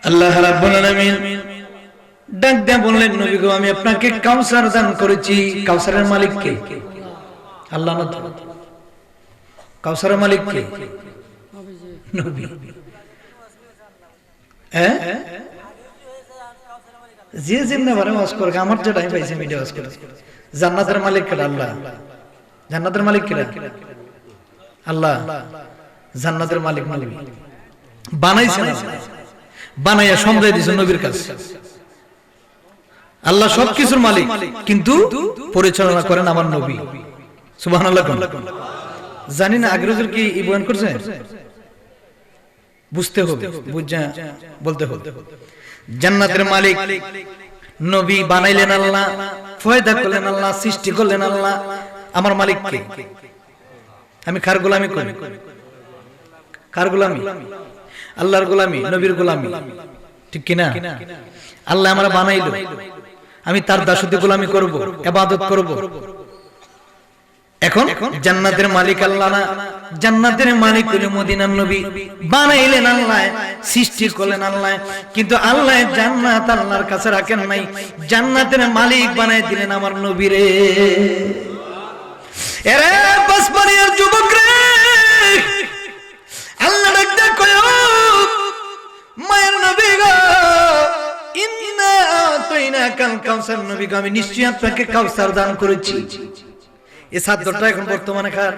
আল্লাহ রাব্বুল আলামিন ডাক দিয়ে বললেন, নবী গো, আমি আপনাকে কাউসার দান করেছি। কাউসারের মালিক কে? আল্লাহ না। কাউসারের মালিক কে? নবী। হ্যাঁ, যে যেমনে বারে ওয়াজ করে, আমার যে টাইম পাইছে ভিডিও ওয়াজ করে। জান্নাতের মালিক কে? আল্লাহ। জান্নাতের মালিক কে? আল্লাহ। জান্নাতের মালিক নবী বানাইছেন, বানাইয়া সমঝাই দিয়েছেন নবীর কাছে। আল্লাহ সবকিছুর মালিক, কিন্তু পরিচালনা করেন আমার নবী। সুবহানাল্লাহ। জানি না আগের হুজুর কি বয়ান করছে, বুঝতে হবে, বুঝা বলতে হবে। জান্নাতের মালিক নবী বানাইলেন আল্লাহ, পয়দা করলেন আল্লাহ, সৃষ্টি করলেন আল্লাহ। আমার মালিক কে? আমি কার গোলামি করি? কার গোলামি? আল্লাহর গোলামি, নবীর গোলামি, ঠিক কিনা? আল্লাহ আমরা বানাইলো, আমি তার দাসত্বে গোলামি করব, ইবাদত করব। এখন জান্নাতের মালিক আল্লাহ না, জান্নাতের মালিক হলো মদিনার নবী। বানাইলেন আল্লাহ, সৃষ্টি করলেন আল্লাহ, কিন্তু আল্লাহ জান্নাত আল্লাহর কাছে রাখেন নাই, জান্নাতের মালিক বানাই দিলেন আমার নবীরে। এরে বাসমানিয়ার যুবক রে, আল্লাহ ডাকতে কয়, মায়ের নবী গো, ইন্না আতাইনাকাল কাউসার। নবী গো, আমি নিশ্চয়ই আপনাকে কাউসার দান করেছি। এই সাদরটা এখন বর্তমানে কার?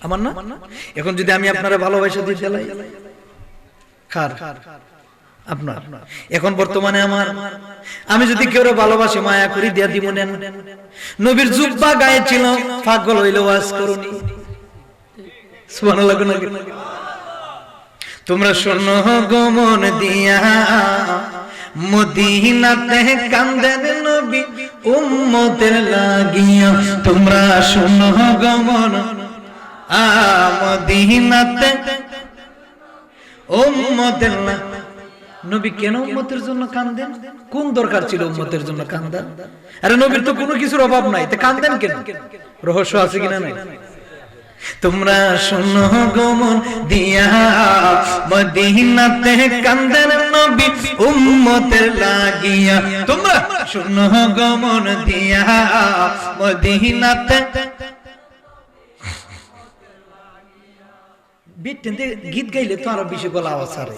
আমার না? এখন যদি আমি আপনারা ভালোবাসা দিয়ে চালাই, কার? আপনার। এখন বর্তমানে আমার, আমি যদি কেউ ভালোবাসি, মায়া করি, দিয়া দিব। নেন, নবীর জুব্বা গায়ে ছিল, পাগল হইলে ওয়াজ করুনি। সুবহানাল্লাহ। তোমরা শোনো গো মন দিয়া, মদিনাতে কান্দেন নবী উম্মতের লাগিয়া। তোমরা শোনো গো মন, মদিনাতে উম্মতের লাগিয়া। নবী কেন উম্মতের জন্য কান্দেন? কোন দরকার ছিল উম্মতের জন্য কান্দা? আরে নবীর তো কোনো কিছুর অভাব নাই, তে কান্দেন কেন? রহস্য আছে কিনা? নাই। তোমরা শোনো গো মন দিয়া, মদিনাতে কান্দেন নবী উম্মতের লাগিয়া। তোমরা শোনো গো মন দিয়া, মদিনাতে। বিটতে গীত গাইলে তো আরো বেশি গলা আওয়াজ ছাড়ে।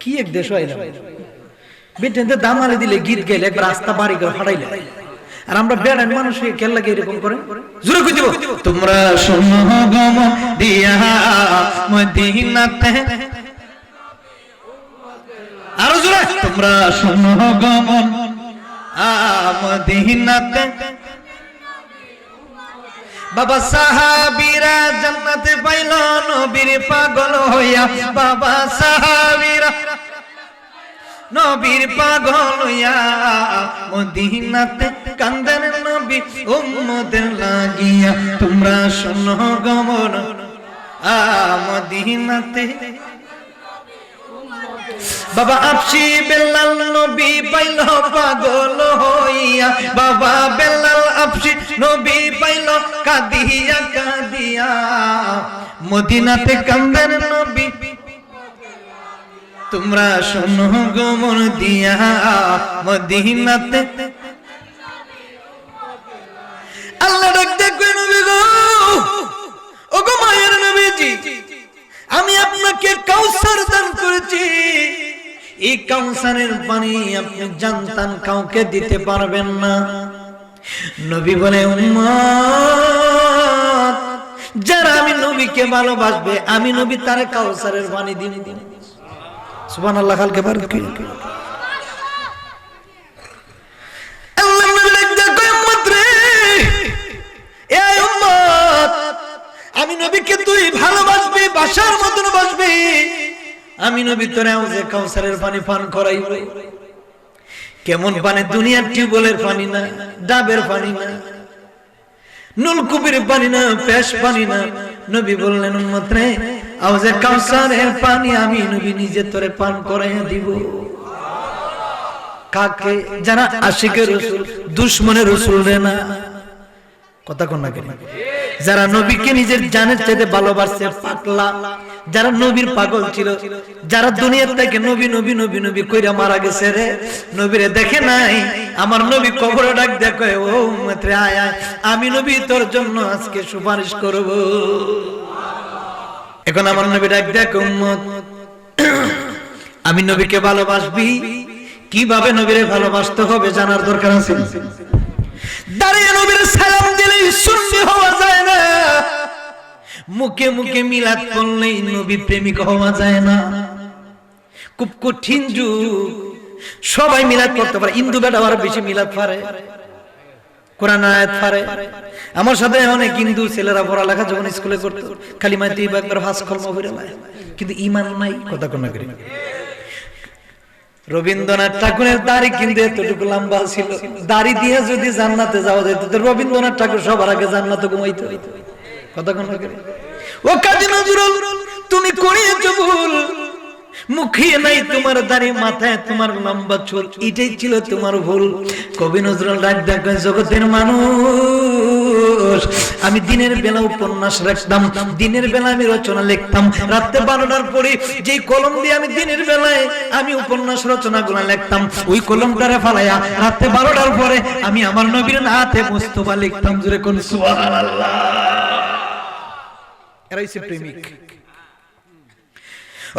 কি এক দেশ হইলাম, বিটতে দামালে দিলে গীত গাইলে একবার রাস্তা বাড়ি করে ফাটাইলে। আর আমরা বেড়ান মানুষ কেন লাগে এরকম করে? জোরে কই দিব, তোমরা শোনো গো মন দিয়া, মদিনাতে। আরো জোরে, তোমরা শোনো গো মন, মদিনাতে। বাবা সাহাবীরা জান্নাতে পাইল নবীর পাগল হইয়া। বাবা সাহাবীরা নবীর পাগল হইয়া, মদিনাতে কান্দেন নবী উম্মতের লাগিয়া। তোমরা শোনো গো মন, মদিনাতে। বাবা আফসি বেলাল নবী পাইল পাগল হইয়া। বাবা বেলাল আফসি নবী পাইল কাঁদিয়া কাঁদিয়া, মদিনাতে কান্দেন নবী। তোমরা শোনো গো মন দিয়া, মদিনাতে। আল্লাহ ডাকতে কই, নবী গো, ও গো মায়ের নবীজি, আমি আপনাকে কাউসার দান করেছি। এই কাউসারের পানি আপনি জানতাম কাউকে দিতে পারবেন না। নবী বলে, উম্মত যারা আমি নবীকে ভালোবাসবে, আমি নবী তারে কাউসারের পানি দিন দিন। সুবহানাল্লাহ। কালকে বার কি আল্লাহ নবী ডাকতে কয়, উম্মত রে, এ উম্মত, আমি নবীকে তুই ভালোবাসবি, বাসার মতন বাসবি। আমি নবী তোরে যে কাউসারের পানি পান করাইব। কেমন পানি? দুনিয়ার টিউবওয়েলের পানি না, ডাবের পানি না, নলকূপের পানি না, পেশ পানি না। নবী বললেন, উম্মত রে, আওয়াজে কাউসারের পানি আমি নবী নিজে তোরে পান করাইয়া দিব। কাকে? যারা আশিকের রাসূল, দুশমনের রাসূল রে না। কথা কোন না কেন? যারা নবীকে নিজের জানের চাইতে ভালোবাসছে পাগলা, যারা নবীর পাগল ছিল, যারা দুনিয়ার থেকে নবী নবী নবী নবী কইরা মারা গেছে রে, নবীরে দেখে নাই, আমার নবী কবরে ডাক দেখে, ও উম্মত রে আয় আয়, আমি নবী তোর জন্য আজকে সুপারিশ করব। এখন আমার নবী ডাক দেখে, উম্মত আমি নবীকে ভালোবাসবি, কিভাবে নবীরে ভালোবাসতে হবে জানার দরকার আছে। দাঁড়িয়ে নবীর সালাম দিলেই সুন্নি হওয়া যায় না, মুখে মুখে মিলাদ পড়লেই নবী প্রেমিক হওয়া যায় না। খুব কঠিন যুগ, সবাই মিলাদ করতে পারে, হিন্দু বেটা আবার বেশি মিলাদ পারে, কোরআন আয়াত পারে। আমার সাথে অনেক হিন্দু ছেলেরা পড়ালেখা যখন স্কুলে করতো কালিমা তৈয়বা একবার ভাস কলমা পড়ে নেয়, কিন্তু ঈমান নাই, কথা কোন করি। রবীন্দ্রনাথ ঠাকুরের দাড়ি কিন্তু এতটুকু লম্বা ছিল, দাড়ি দিয়ে যদি জান্নাতে যাওয়া যেত তো রবীন্দ্রনাথ ঠাকুর সবার আগে জান্নাতে ঘুমাইতো, কথা কোন করি। ও কাজী নজরুল তুমি করিয়েছো ভুল, মুখে নাই তোমার দাড়ি, মাথায় তোমার লম্বা চুল, এটাই ছিল তোমার ভুল। কবি নজরুল ডাক দেখেন, জগতের মানুষ, আমি দিনের বেলা উপন্যাস রাখতাম, দিনের বেলা আমি রচনা লিখতাম, রাতে 12টার পরে যেই কলম দিয়ে আমি দিনের বেলায় আমি উপন্যাস রচনা গুলা লিখতাম, ওই কলমটারে ফালাইয়া রাতে 12টার পরে আমি আমার নবীর নাতে মুস্তাফা লিখতাম। জোরে কোন সুবহানাল্লাহ। এরাই সে প্রেমিক।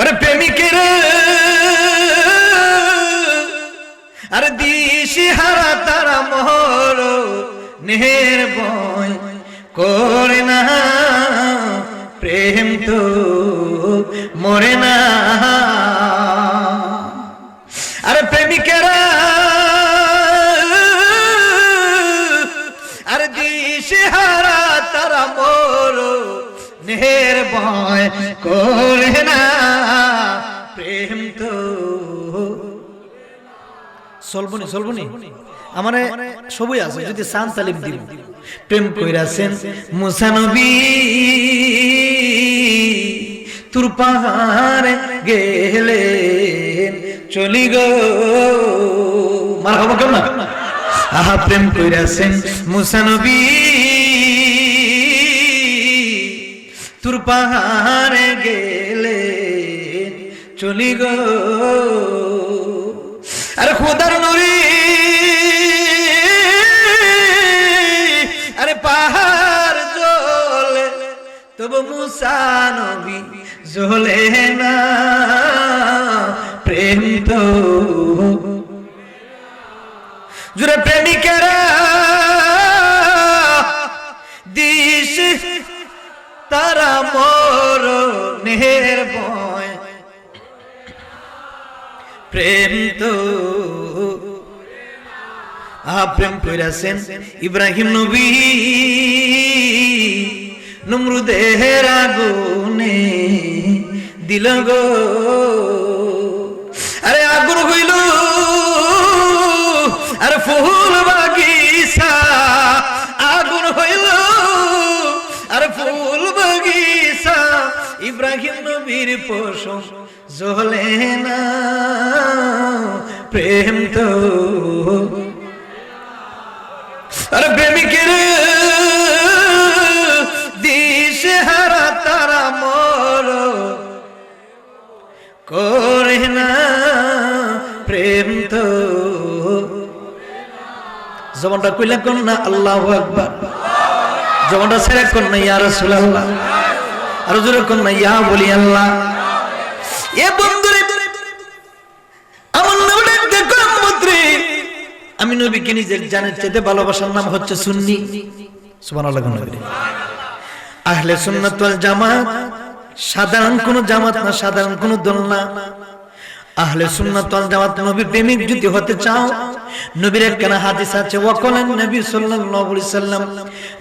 আরে প্রেমিকের আরে দিশি হারা তারা মোর নেহের বয় করে না, প্রেম তো মরে না। আরে প্রেমিকেরা আরে দিশি হারা তারা মোর নেহের ভয় করে না, প্রেম তো চলবনি চলবনি আমার সবই আছে, যদি সান তালিম দিব। প্রেম কইরাছেন মুসা নবী, তুর পাহাড়ে গেলেন চলি গো, মার হবো কেমন। আহা প্রেম কইরাছেন মুসা নবী, তুর পাহাড়ে গেলেন চলি গো। আরে খোদার নূরি আরে পাহাড় জ্বলে তবু মুসা নবী জ্বলে না, প্রেম তো জুড়ে প্রেমিকেরা দিশ তারা মোর নেহের বয়, প্রেম তো প্রেম কইরাছেন ইব্রাহিম নবী, নমরুদের আগুনে দিল গো। আরে আগুন হইল আরে ফুল বাগিচা, আগুন হইল আরে ফুল বাগিচা, ইব্রাহিম নবীর পশম জ্বলে না, প্রেম তো আরে প্রেমিকের দিশে হারা তারা মোর করে না, প্রেম তো। জবানটা কইলা কোন না আল্লাহু আকবার, জবানটা ছেড়ে কোন না ইয়া রাসূলুল্লাহ, আর জোরে কোন না ইয়া বলি আল্লাহ। এ বন্ধুরে আমার নবী দেখো মন্ত্রী, আমি নবীকে নিজের জানের চাইতে ভালোবাসার নাম হচ্ছে সুন্নি। সুবহানাল্লাহ। আহলে সুন্নাত ওয়াল জামাত সাধারণ কোন জামাত না, সাধারণ কোন দল না। আহলে সুন্নাত ওয়াল জামাত নবী প্রেমিক যদি হতে চাও, নবীর একখানা হাদিস আছে, ওয়াকালান নবী সাল্লাল্লাহু আলাইহি সাল্লাম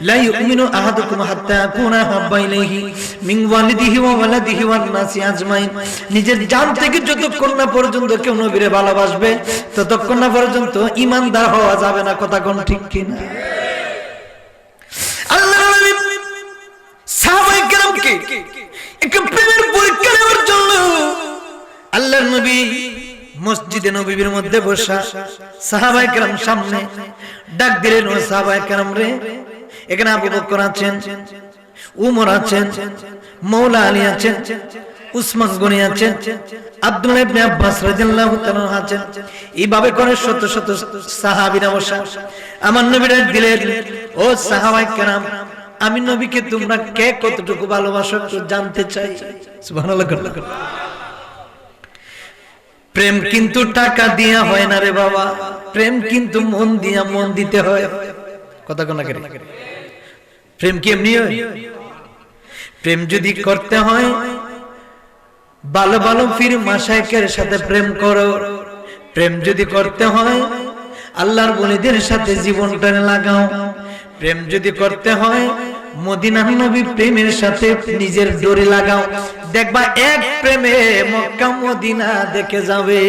লা ইউমিনু আহাদুকুম হাত্তা ইয়াকুনা হাব্বা ইলাইহি মিন ওয়ালিদিহি ওয়া ওয়ালাদিহি ওয়ান নাসি আজমাইন। নিজের জান থেকে যতক্ষণ না পর্যন্ত কেউ নবীরে ভালোবাসবে ততক্ষণ না পর্যন্ত ঈমানদার হওয়া যাবে না, কথা কোন ঠিক কিনা। আল্লাহর নবী সাহাবায়ে কেরামকে এক প্রেমের পরীক্ষা নেওয়ার জন্য আল্লাহর নবী মসজিদে নববীর মধ্যে বসা, সাহাবায়ে কেরাম সামনে ডাক দিলেন, ও সাহাবায়ে কেরাম রে, এখানে আবু বকর আছেন, উমর আছেন, মৌলা আলী আছেন, উসমান গনি আছেন, আব্দুল্লাহ ইবনে আব্বাস রাদিয়াল্লাহু তাআলা আছেন। এইভাবে করে শত শত সাহাবীরা বসা আমার নবীর দিলেন, ও সাহাবায়ে কেরাম, আমি নবীকে তোমরা কে কতটুকু ভালোবাসো একটু জানতে চাই। সুবহানাল্লাহ। প্রেম কিন্তু টাকা দিয়া হয় না রে বাবা, প্রেম কিন্তু মন দিয়া, মন দিতে হয়। কথা কোন না, প্রেম কি এমনি হয়? প্রেম যদি করতে হয় ভালো ভালো পীর মাশায়েখের সাথে প্রেম করো। প্রেম যদি করতে হয় আল্লাহর ওলিদের সাথে জীবনটা লাগাও। প্রেম যদি করতে হয় মদিনার নবী প্রেমের সাথে নিজের ডোরি লাগাও। দেখবা এক প্রেমে মক্কা মদিনা দেখে যাবে।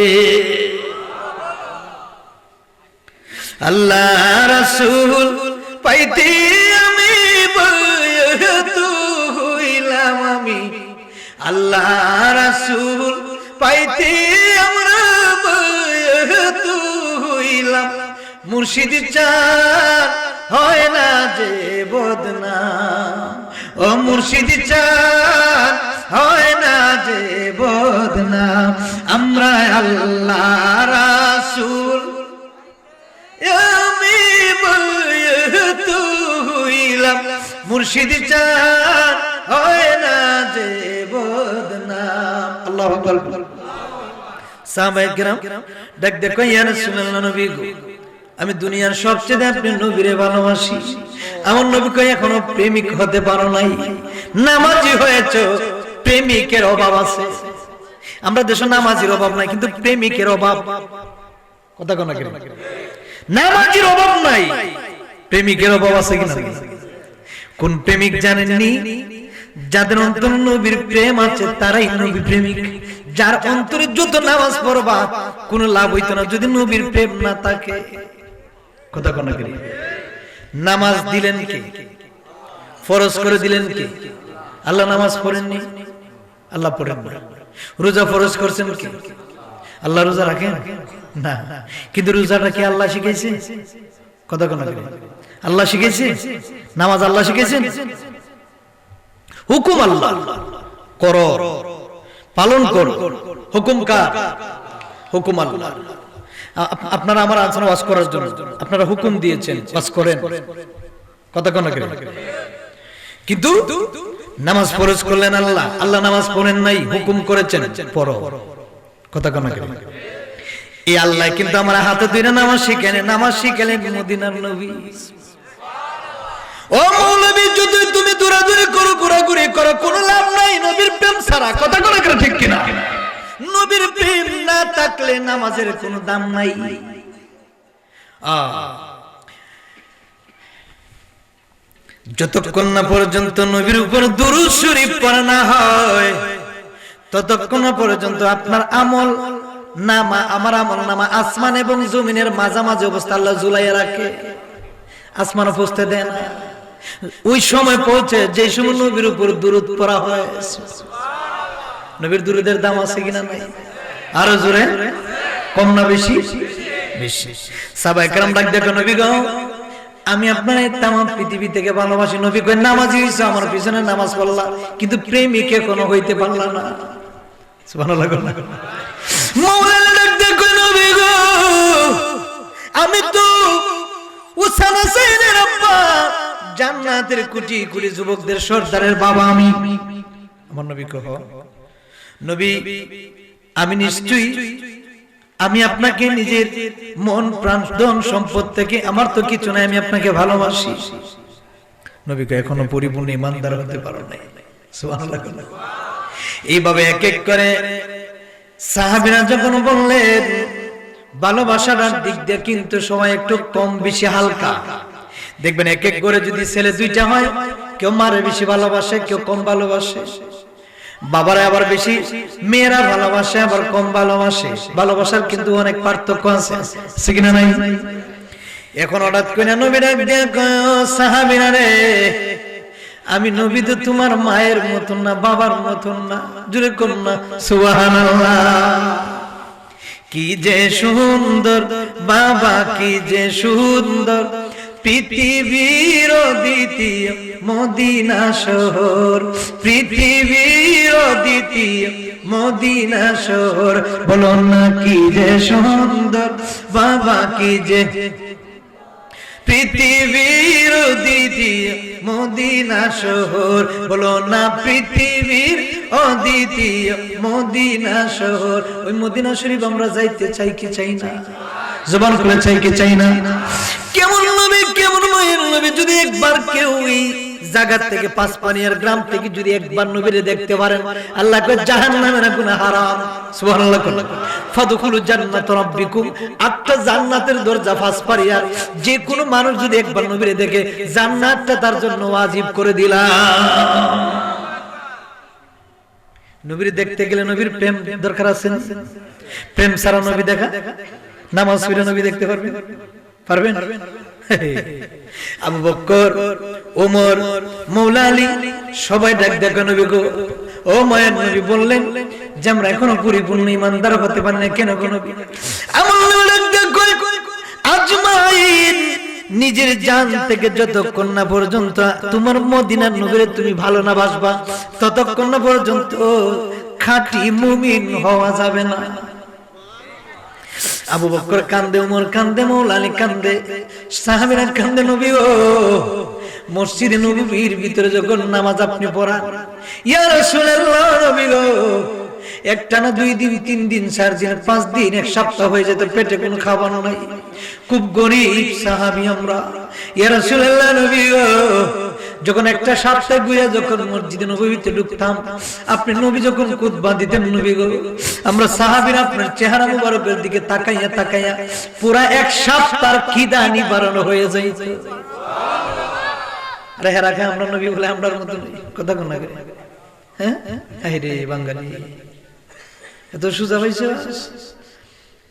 আল্লাহ রাসূল পাইতে আমি বয়ত হইলাম, আমি আল্লাহ রাসূল পাইতে আমরা বয়ত হইলাম। মুর্শিদ চান হয় না যে বদনাম, ও মুর্শিদ চান হয় না যে বদনাম। আমরা আল্লাহ রাসূল আমি বয়ত হইলাম, মুর্শিদ চান হয় না যে বদনাম। আল্লাহু আকবার। সাহাবায়ে কেরাম ডাক দেখো, ইয়া রাসূলুল্লাহ, নবী গো, আমি দুনিয়ার সবচেয়ে আপনি নবীরে ভালোবাসি। আমার নবী কই এখনো প্রেমিক হতে পারো নাই, নামাজি হয়েছো, প্রেমিকের অভাব আছে। আমরা দেশে নামাজির অভাব নাই, কিন্তু প্রেমিকের অভাব। কথা কোন না, নামাজির অভাব নাই, প্রেমিকের অভাব আছে কিনা? কোন প্রেমিক জানেননি? যাদের অন্তরে নবীর প্রেম আছে তারাই নবী প্রেমিক। যার অন্তরে যত নামাজ পড়বা কোনো লাভ হইতো না যদি নবীর প্রেম না থাকে। কথা কোন না, নামাজ দিলেন কে? ফরজ করে দিলেন কে? আল্লাহ নামাজ পড়েননি, আল্লাহ পড়েন না। রোজা ফরজ করছেন কে? আল্লাহ রোজা রাখেন না, কিন্তু রোজাটা কি আল্লাহ শিখাইছে? কথা কোন না, আল্লাহ শিখাইছে? নামাজ আল্লাহ শিখাইছেন? হুকুম আল্লাহ, করো, পালন করো। হুকুম কার? হুকুম আল্লাহ। আপনারা আমার আলোচনা ওয়াজ করার জন্য আপনারা হুকুম দিয়েছেন, ওয়াজ করেন। কথা কোন না, কিন্তু নামাজ ফরজ করলেন আল্লাহ, আল্লাহ নামাজ পড়েন নাই, হুকুম করেছেন পড়ো। কথা কোন না, এই আল্লাহ কিন্তু আমার হাতে ধরে নামাজ শিখালেন, নামাজ শিখালেন মদিনার নবী। ও মৌলবী, যদি তুমি দৌড়াদৌড়ি করো, ঘোরাঘুরি করো, কোনো লাভ নাই নবীর প্রেম ছাড়া। কথা কোন না, ঠিক কিনা? নবীর প্রেম না থাকলে নামাজের কোনো দাম নাই। যতক্ষণ না পর্যন্ত নবীর উপর দুরূদ শরীফ পড়া না হয় ততক্ষণ পর্যন্ত আপনার আমল নামা, আমার আমল নামা আসমান এবং জমিনের মাঝামাঝি অবস্থা আল্লাহ ঝুলাইয়া রাখে, আসমানও পৌঁছতে দেন। ওই সময় পৌঁছে যে সময় নবীর উপর দুরূদ পড়া হয়। নবীর দুরূদের দাম আছে কিনা? নাই। আরো জোরে, কম না বেশি? বেশি। সাহাবায়ে কেরাম ডাক দেখো, নবী গো, আমি আপনার তামাম পৃথিবী থেকে ভালোবাসি। নবী কই, নামাজি হইছো, আমার পিছনে নামাজ পড়লা, কিন্তু প্রেমিকে কোনো হইতে পারলা না। সুবহানাল্লাহ। মাওলানা ডাক দেখো, নবী গো, আমি তো উসামা সাইদের আব্বা, জান্নাতের কোটি কোটি যুবকদের সর্দারের বাবা আমি। আমার নবী কহ, নবী আমি নিশ্চয়ই, আমি আপনাকে নিজের মন প্রাণ ধন সম্পদ থেকে, আমার তো কিছু নাই, আমি আপনাকে ভালোবাসি। নবী কয়, এখনো পরিপূর্ণ ইমানদার হতে পারো নাই। সুবহানাল্লাহ। এইভাবে এক এক করে সাহাবীরা যখন বললেন, ভালোবাসার দিক দিয়ে কিন্তু সবাই একটু কম বেশি হালকা। দেখবেন এক এক করে যদি ছেলে দুইটা হয়, কেউ মারে বেশি ভালোবাসে, কেউ কম ভালোবাসে। বাবারা আবার বেশি, মেয়েরা ভালোবাসে আবার কম ভালোবাসে। ভালোবাসার কিন্তু অনেক পার্থক্য আছে, কিনা নাই? এখন হঠাৎ করে নবী ডাক দিয়ে কয়, সাহাবীরা রে, আমি নবী তো তোমার মায়ের মতন না, বাবার মতন না। জোরে করুন না সুবহানাল্লাহ। কি যে সুন্দর বাবা, কি যে সুন্দর, পৃথিবীর দ্বিতীয় মদিনা শহর, পৃথিবীর দ্বিতীয় মদিনা শহর। বলো না কি যে সুন্দর বাবা, কি যে পৃথিবীর দ্বিতীয় মদিনা শহর। বলো না পৃথিবীর অদ্বিতীয় মদিনা শহর। ওই মদিনা শরীফ আমরা যাইতে চাই কি চাই না? জবান খুলে চাই কি চাই না? কেমন নবী, কেমন মায়ের নবী! যদি একবার কেউ এই জায়গা থেকে, পাঁচপানিয়ার গ্রাম থেকে যদি একবার নবীরে দেখতে পারেন, আল্লাহ কয় জাহান্নামের আগুন হারাম। সুবহানাল্লাহ। ফাদখুলু জান্নাত রাব্বিকুম। আটটা জান্নাতের দরজা পাঁচপানিয়ার। যে কোনো মানুষ যদি একবার নবীরে দেখে, জান্নাতটা তার জন্য ওয়াজিব করে দিলাম। নবীরে দেখতে গেলে নবীর প্রেম দরকার আছে। প্রেম ছাড়া নবী দেখা, নামাজ পড়ে নবী দেখতে পারবেন? পারবেন? আবু বকর, ওমর, মওলা আলী সবাই ডাক দেখো নবী গো। ও মায়ের নবী বললেন যে আমরা এখনো পরিপূর্ণ ইমানদার হতে পারি না। কেন গো নবী? আমার নবী ডাক দেখো আজমাইন, নিজের জান থেকে যতক্ষণ না পর্যন্ত তোমার মদিনার নবীরে তুমি ভালো না বাসবা, ততক্ষণ না পর্যন্ত খাঁটি মুমিন হওয়া যাবে না। আবু বকর কান্দে, ওমর কান্দে, মওলা আলী কান্দে, সাহাবীরা কান্দে। নবী ও মসজিদে নববীর ভিতরে যখন নামাজ আপনি পড়ান, ইয়া রাসূলুল্লাহ, নবী গো, একটানা 2 দিন 3 দিন 4 দিন 5 দিন 1 সপ্তাহ হয়ে যেত, পেটে কোনো খাবার নাই, খুব গরীব সাহাবী আমরা। ইয়া রাসূলুল্লাহ, নবী গো, যখন একটা সপ্তাহ ঘুরে যখন মসজিদে নববীতে ঢুকতাম, আপনি নবী যখন খুতবা দিতেন নবী গো, আমরা সাহাবীরা আপনার চেহারা মুবারকের দিকে তাকাইয়া তাকাইয়া পুরা 1 সপ্তাহ খিদা নিবারণ হয়ে যাইত। আরে হেরাকে আমরা নবী বলে আমরার মত কথা কোন লাগে? হ্যাঁ, এই রে বাঙালি, এত সুজা হইছে।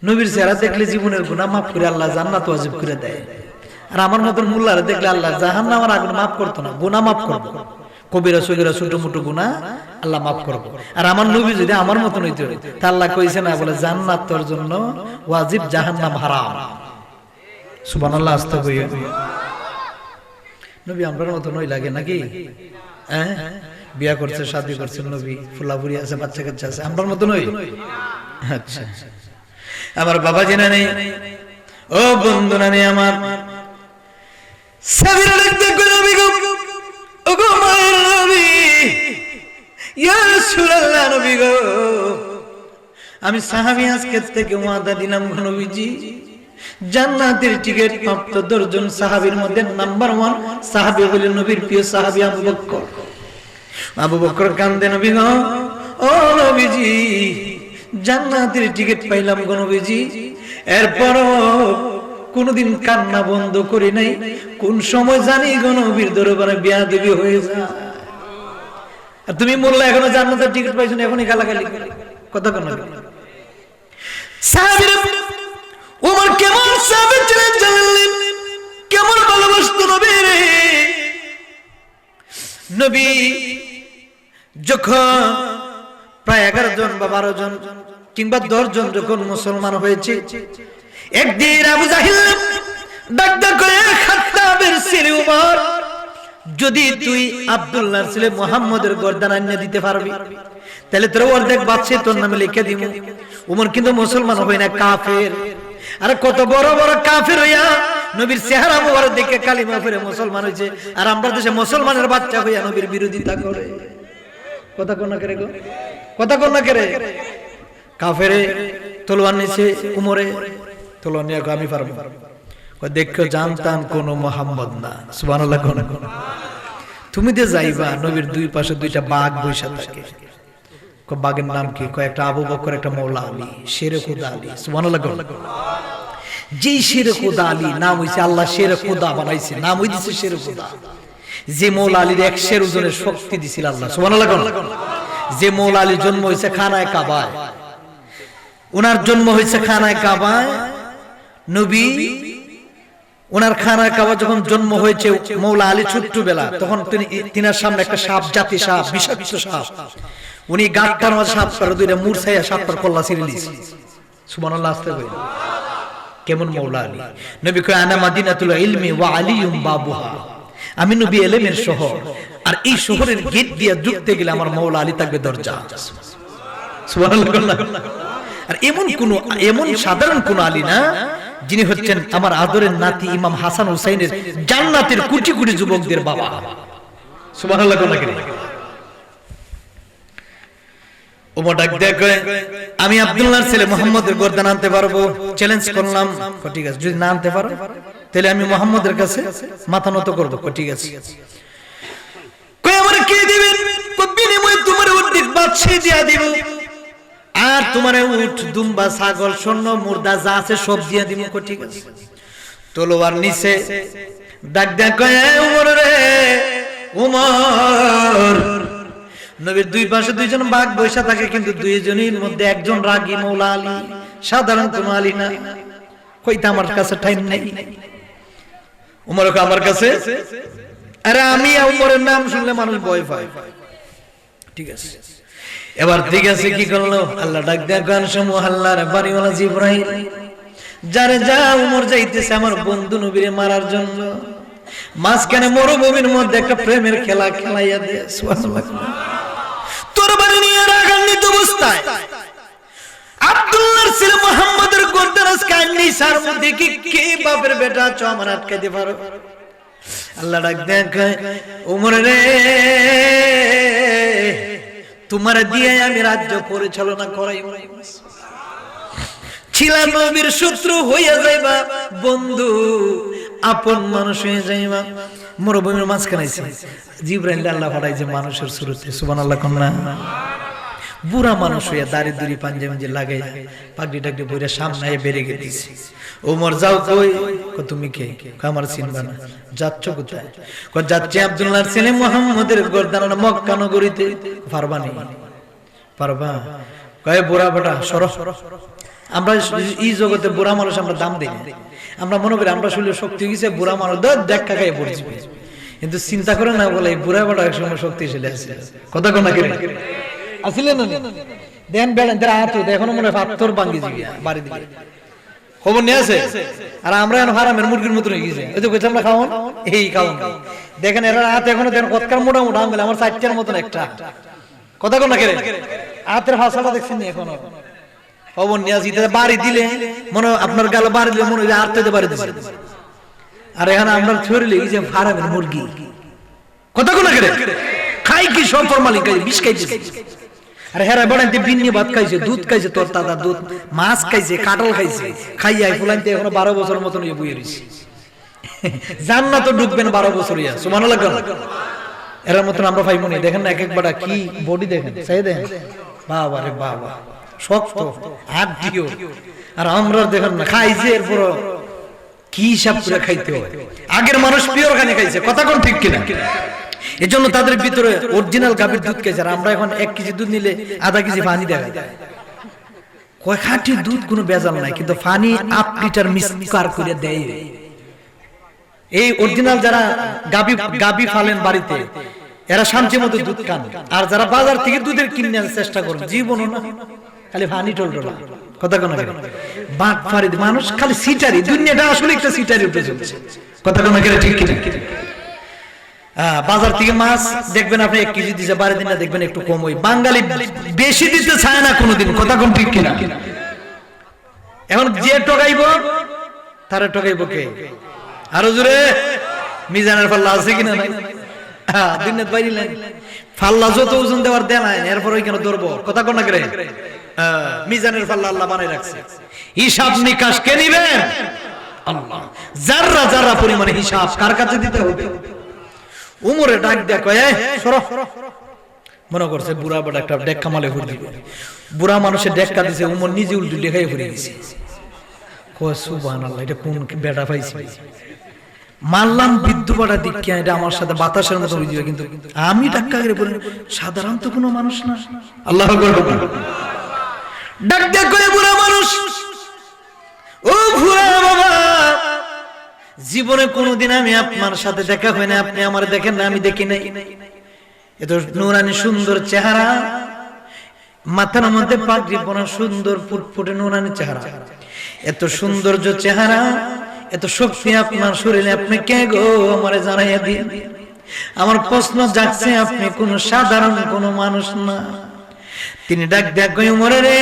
নবীর চেহারা দেখলে জীবনের গুনাহ মাফ করে আল্লাহ জান্নাত ওয়াজিব করে দেয়। আর আমার মতন মুল্লারে দেখলে আল্লাহ জাহান্নাম আর আগুন মাফ করতো না, গুনাহ মাফ করবো, কবিরা সগীরা ছোট মোটো গুনাহ আল্লাহ মাফ করবো। আর আমার নবী যদি আমার মতন হইতো, তা আল্লাহ কইছে না, বলে জান্নাত তোর জন্য ওয়াজিব, জাহান্নাম হারাম। সুবহানাল্লাহ, আস্তাগফিরুল্লাহ। নবী আমরার মতন ওই লাগে নাকি? হ্যাঁ, বিয়া করছে, শাদী করছে নবী, ফুলাফুরি আছে, বাচ্চা কাচ্চা আছে, আমরার মতন ওই। আচ্ছা, আমার বাবা জেনা নেই, ও বন্ধু না নেই আমার। সাবিরা লিখতে কই নবী গো, ও গো মায়ের নবী, ইয়া রাসূলুল্লাহ, নবী গো, আমি সাহাবী আজকে থেকে ওয়াদা দিলাম গো নবীজি, জান্নাতের টিকিট প্রাপ্ত 10 জন সাহাবীর মধ্যে নাম্বার 1 সাহাবী হলেন নবীর প্রিয় সাহাবী আবু বকর। আবু বকর কান্দে, নবী গো, ও নবীজি, জান্নাতের টিকিট পাইলাম গো নবীজি, এরপরও কোনদিন কান্না বন্ধ করি নাই। কোন সময় জানি গো নবীর দরবারে বেয়াদবি হয়ে যায়। আর তুমি বললে এখনো জান্নাতের টিকিট পাইছো না, এখনই গালাগালি কথা কোন না? সাহাবীরা ওমর কেমন সাহাবী ছিলেন জানেন? কেমন ভালোবাসতো নবীরে। নবী যখন প্রায় 11 জন বা 12 জন কিংবা 10 জন যখন মুসলমান হয়েছে, একদিন আবু জাহিল ডাক ডাক করে, খাত্তাবের ছেলে ওমর, যদি তুই আব্দুল্লাহর ছেলে মুহাম্মদের গর্দান আনিয়ে দিতে পারবি, তাহলে তোর অর্ধেক বাদশাহ তোর নামে লিখে দিব। ওমর কিন্তু মুসলমান হয় না, কাফের। আরে কত বড় বড় কাফের হইয়া নবীর চেহারা মুবারক দেখে কালিমা পড়ে মুসলমান হয়েছে, আর আমরা দেশে মুসলমানের বাচ্চা হইয়া নবীর বিরোধিতা করে। কথা কোন না করে গো, কথা কোন না করে? কাফেরে তলোয়ার নিছে, উমরে তলোয়ার নিয়ে আমি পারবো। দেখো জানতাম কোন মুহাম্মদ না। সুবহানাল্লাহ। কোন তুমি যে যাইবা, নবীর 2 পাশে 2টা বাঘ বৈশা থাকে। বাঘের নাম কি? একটা আবু বকর, একটা মওলা আলী, শেরে খুদা আলী। সুবহানাল্লাহ। যে শেরে খুদা আলী নাম হইছে, আল্লাহ শেরে খুদা বানাইছে, নাম হইছে শেরে খুদা। যে মওলা আলীর 100 ওজনের শক্তি দিছিল আল্লাহ। সুবহানাল্লাহ। যে মওলা আলীর জন্ম হইছে খানায় কাবায়, ওনার জন্ম হইছে খানায় কাবায়। নবী ওনার খানায় কাবা যখন জন্ম হয়েছে, মওলা আলী ছোট্টবেলা, তখন তিনার সামনে একটা সাপ, জাতি সাপ, বিষাক্ত সাপ, উনি গাঁটটার মাঝে সাপ করে 2টা মূর্ছাইয়া সাপটার কল্লা ছিঁড়ে নিয়েছে। সুবহানাল্লাহ। আসতে কই কেমন মওলা আলী? নবী কয় আনা মাদিনাতুল ইলমি ওয়া আলিয়ুম বাবুহা, আমি নবী ইলমের শহর, আর এই শহরের গেট দিয়ে ঢুকতে গেলে আমার মওলা আলী থাকবে দরজা। সুবহানাল্লাহ। আর এমন সাধারণ কোন আলী না, যিনি হচ্ছেন আমার আদরের নাতি ইমাম হাসান হুসাইনের জান্নাতের কোটি কোটি যুবকদের বাবা। সুবহানাল্লাহ। ওমর ডাক দেয়া কয়, আমি আব্দুল্লাহর ছেলে মুহাম্মদের গর্দান আনতে পারবো? চ্যালেঞ্জ করলাম। ঠিক আছে, যদি না আনতে পারো তাহলে আমি মুহাম্মদের কাছে মাথা নত করব। ঠিক আছে। কয় আমার কি দিবেন? কয় বিনিময়ে তোমার অর্ধেক বাদশাহী দিয়া দিব, আর তোমার উট দুম্বা ছাগল স্বর্ণ মুর্দা যা আছে সব দিয়া দিব। ঠিক আছে। তলোয়ার নিচে ডাক দেয়া কয়, ওমর রে ওমর, নবীর দুই পাশে দুইজন বাঘ বৈশা থাকে, কিন্তু দুইজনের মধ্যে একজন রাগী মওলা আলী, সাধারণ কোন আলী না। কইতা আমার কাছে টাইম নাই। ওমর কয় আমার কাছে? আরে আমি ওমরের নাম শুনলে মানুষ ভয় পায়। ঠিক আছে। এবার ঠিক আছে, কি করলো? আল্লাহ ডাক দেয়া গান সমূহ আল্লাহর বাড়িওয়ালা জিবরাইল, যারে যা ওমর যাইতেছে আমার বন্ধু নবীরে মারার জন্য, মাঝখানে মরুভূমির মধ্যে একটা প্রেমের খেলা খেলাইয়া দে। সুবহানাল্লাহ। তরবারি নিয়ে রাগান্বিত অবস্থায় আব্দুল্লাহর ছেলে মুহাম্মদের গর্দান কান্নি সার মধ্যে কি কে বাপের বেটা চ আমার আটকাইতে পারো? আল্লাহ ডাক দেন, ওমর রে তোমার দিয়ে আমি রাজ্য পরিচালনা করাই, ছিলা নবীর শত্রু হইয়া যাইবা, বন্ধু আপন মানুষ হয়ে যাইবা। মরুভূমির মাঝখানে জিবরাইল আল্লাহ পাঠাইছে মানুষের সুরতে। সুবহানাল্লাহ। কন্যা বুড়া মানুষ হইয়া দাড়ি দুড়ি পাঞ্জাবি লাগাই পাগড়ি টাগড়ি পরে সামনে বেড়ে গেছে। ওমর যাও কই? তুমি কে? আমার চিনবা না। যাচ্ছ কোথায়? যাচ্ছে আব্দুল্লাহর ছেলে মুহাম্মদের গর্দান মক্কা নগরীতে। পারবা নি? পারবা? কয় বুড়া বেটা সর। আমরা এই জগতে বুড়া মানুষ আমরা দাম দিই, আমরা মনে করি আমরা শরীরে শক্তি গেছে, বুড়া মানুষ দেখা খাই পড়ছি, কিন্তু চিন্তা করে না বলে বুড়া বেটা একসময় শক্তিশালী আছে। কথা কোন আসলে না দেন বেড়েন এখনো মনে হয় পাথর ভাঙ্গি যাবে বাড়ি দিকে, খবর নিয়ে আছে। আর আমরা এখন হারামের মুরগির মতো হয়ে গেছে, ওই তো কইছে আমরা খাওয়ান এই খাওয়ান। দেখেন এরা হাত এখনো দেখেন কতকার মোটা মোটা আঙ্গুল, আমার 4টার মতন একটা। কথা কোন হাতের ভাষাটা দেখছেন এখনো খবর নিয়ে আসি। বাড়ি দিলে মনে আপনার গাল বাড়ি দিলে মনে হয় আর তো বাড়ি দিচ্ছে। আর এখানে আমরা ছড়িলে এই যে হারামের মুরগি। কথা কোন খাই কি সব ফরমালিন খাই, বিষ খাইছে। আর হেরা বাড়াইতে বিন্নি ভাত খাইছে, দুধ খাইছে, তোর দাদা দুধ, মাছ খাইছে, কাঁঠাল খাইছে, খাইয়া ফুলাইতে এখনো 12 বছরের মতন বইয়ে রয়েছে। জান্নাত তো ঢুকবেন 12 বছর ইয়া। সুবহানাল্লাহ। এর মতন আমরা পাইব না। দেখেন না এক এক বাড়া কি বডি দেখেন, চাই দেখেন বাবা রে বাবা, শক্ত হাত দিও। আর আমরা দেখেন না খাইছে, এরপর কি হিসাব করে খাইতে হয়। আগের মানুষ পিওর খানে খাইছে। কথা কোন ঠিক কিনা? এজন্য তাদের ভিতরে অরিজিনাল গাভীর দুধ খাইছে। আর আমরা এখন 1 কেজি দুধ নিলে আধা কেজি পানি দেয়। কয় খাঁটি দুধ কোনো বেজাল নাই, কিন্তু পানি 1 লিটার মিক্সচার করে দেয়। এই অরিজিনাল যারা গাভী ফালেন বাড়িতে, এরা শান্তি মতো দুধ খান। আর যারা বাজার থেকে দুধের কিনে আনার চেষ্টা করেন, জীবনও না খালি পানি টলটলা। কথা কোন বাদ ফারিদ মানুষ খালি সিটারি, দুনিয়াটা আসলে একটা সিটারি উঠে চলছে। কথা কোন ঠিক কিনা? বাজার থেকে মাছ দেখবেন আপনি 1 কেজি দিছে, বাড়ি দিন দেখবেন একটু কম। ওই বাঙালি বেশি দিতে চায় না কোনোদিন। কথা কোন ঠিক কিনা? এখন যে ঠকাইব তারা ঠকাইব কে? আরো জোরে মিজানের পাল্লা আছে কিনা? নাই। দুনিয়াত বাইরে নাই পাল্লা, যত ওজন দেওয়ার দেয় নাই, এরপর ওইখানে ধরবো। কথা কোন মিজানের পাল্লা আল্লাহ বানাই রাখছে। হিসাব নিকাশ কে নিবেন? আল্লাহ। যারা যারা পরিমাণে হিসাব কার কাছে দিতে হবে? উমরে ডাক দেয়া কয় সরো। মনে করছে বুড়া বড় একটা ডেক্কা মালে ঘুরে দিবে। বুড়া মানুষের ডেক্কা দিছে, উমর নিজে উল্টো লেখাই ঘুরে গেছে। কয় সুবহানাল্লাহ, এটা কোন বেটা পাইছে? মানলাম বিদ্যুপাটা দীক্ষা, এটা আমার সাথে বাতাসের মতো হয়ে যাবে, কিন্তু আমি ডাক্কা করে বলি সাধারণত কোনো মানুষ না। আল্লাহ ডাক দেয়া কয় বুড়া মানুষ, ও বুড়া বাবা, জীবনে কোনোদিন আমি আপনার সাথে দেখা হয় না, আপনি আমার দেখেন না, আমি দেখি নাই। এত নুরানি সুন্দর চেহারা, মাথার মধ্যে পাগড়ি পরা সুন্দর ফুটফুটে নুরানি চেহারা, এত সৌন্দর্য চেহারা, এত শক্তি আপনার শরীরে, আপনি কে গো আমারে জানাইয়া দিন। আমার প্রশ্ন জাগছে, আপনি কোন সাধারণ কোন মানুষ না। তিনি ডাক দেখ উমরে রে,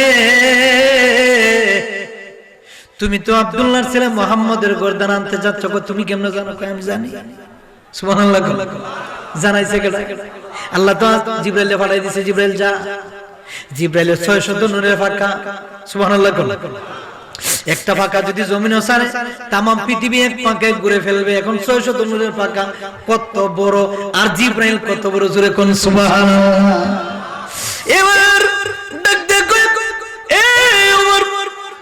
তুমি তো আব্দুল্লাহর ছেলে মুহাম্মদের গর্দান আনতে যাচ্ছ, তুমি কেমনে জানো? আমি জানি। সুবহানাল্লাহ। জানাইছে কেডা? আল্লাহ তো জিবরাইল পাঠাই দিয়েছে, জিবরাইল যা। জিবরাইলের 600 নূরের ফাঁকা। সুবহানাল্লাহ। একটা ফাঁকা যদি জমিনে ছাড়ে তামাম পৃথিবী এক ফাঁকায় ঘুরে ফেলবে। এখন 600 নূরের ফাঁকা কত বড়, আর জিবরাইল কত বড়, জোরে কোন সুবহানাল্লাহ। এবার ডাক দেখো, এ ওমর,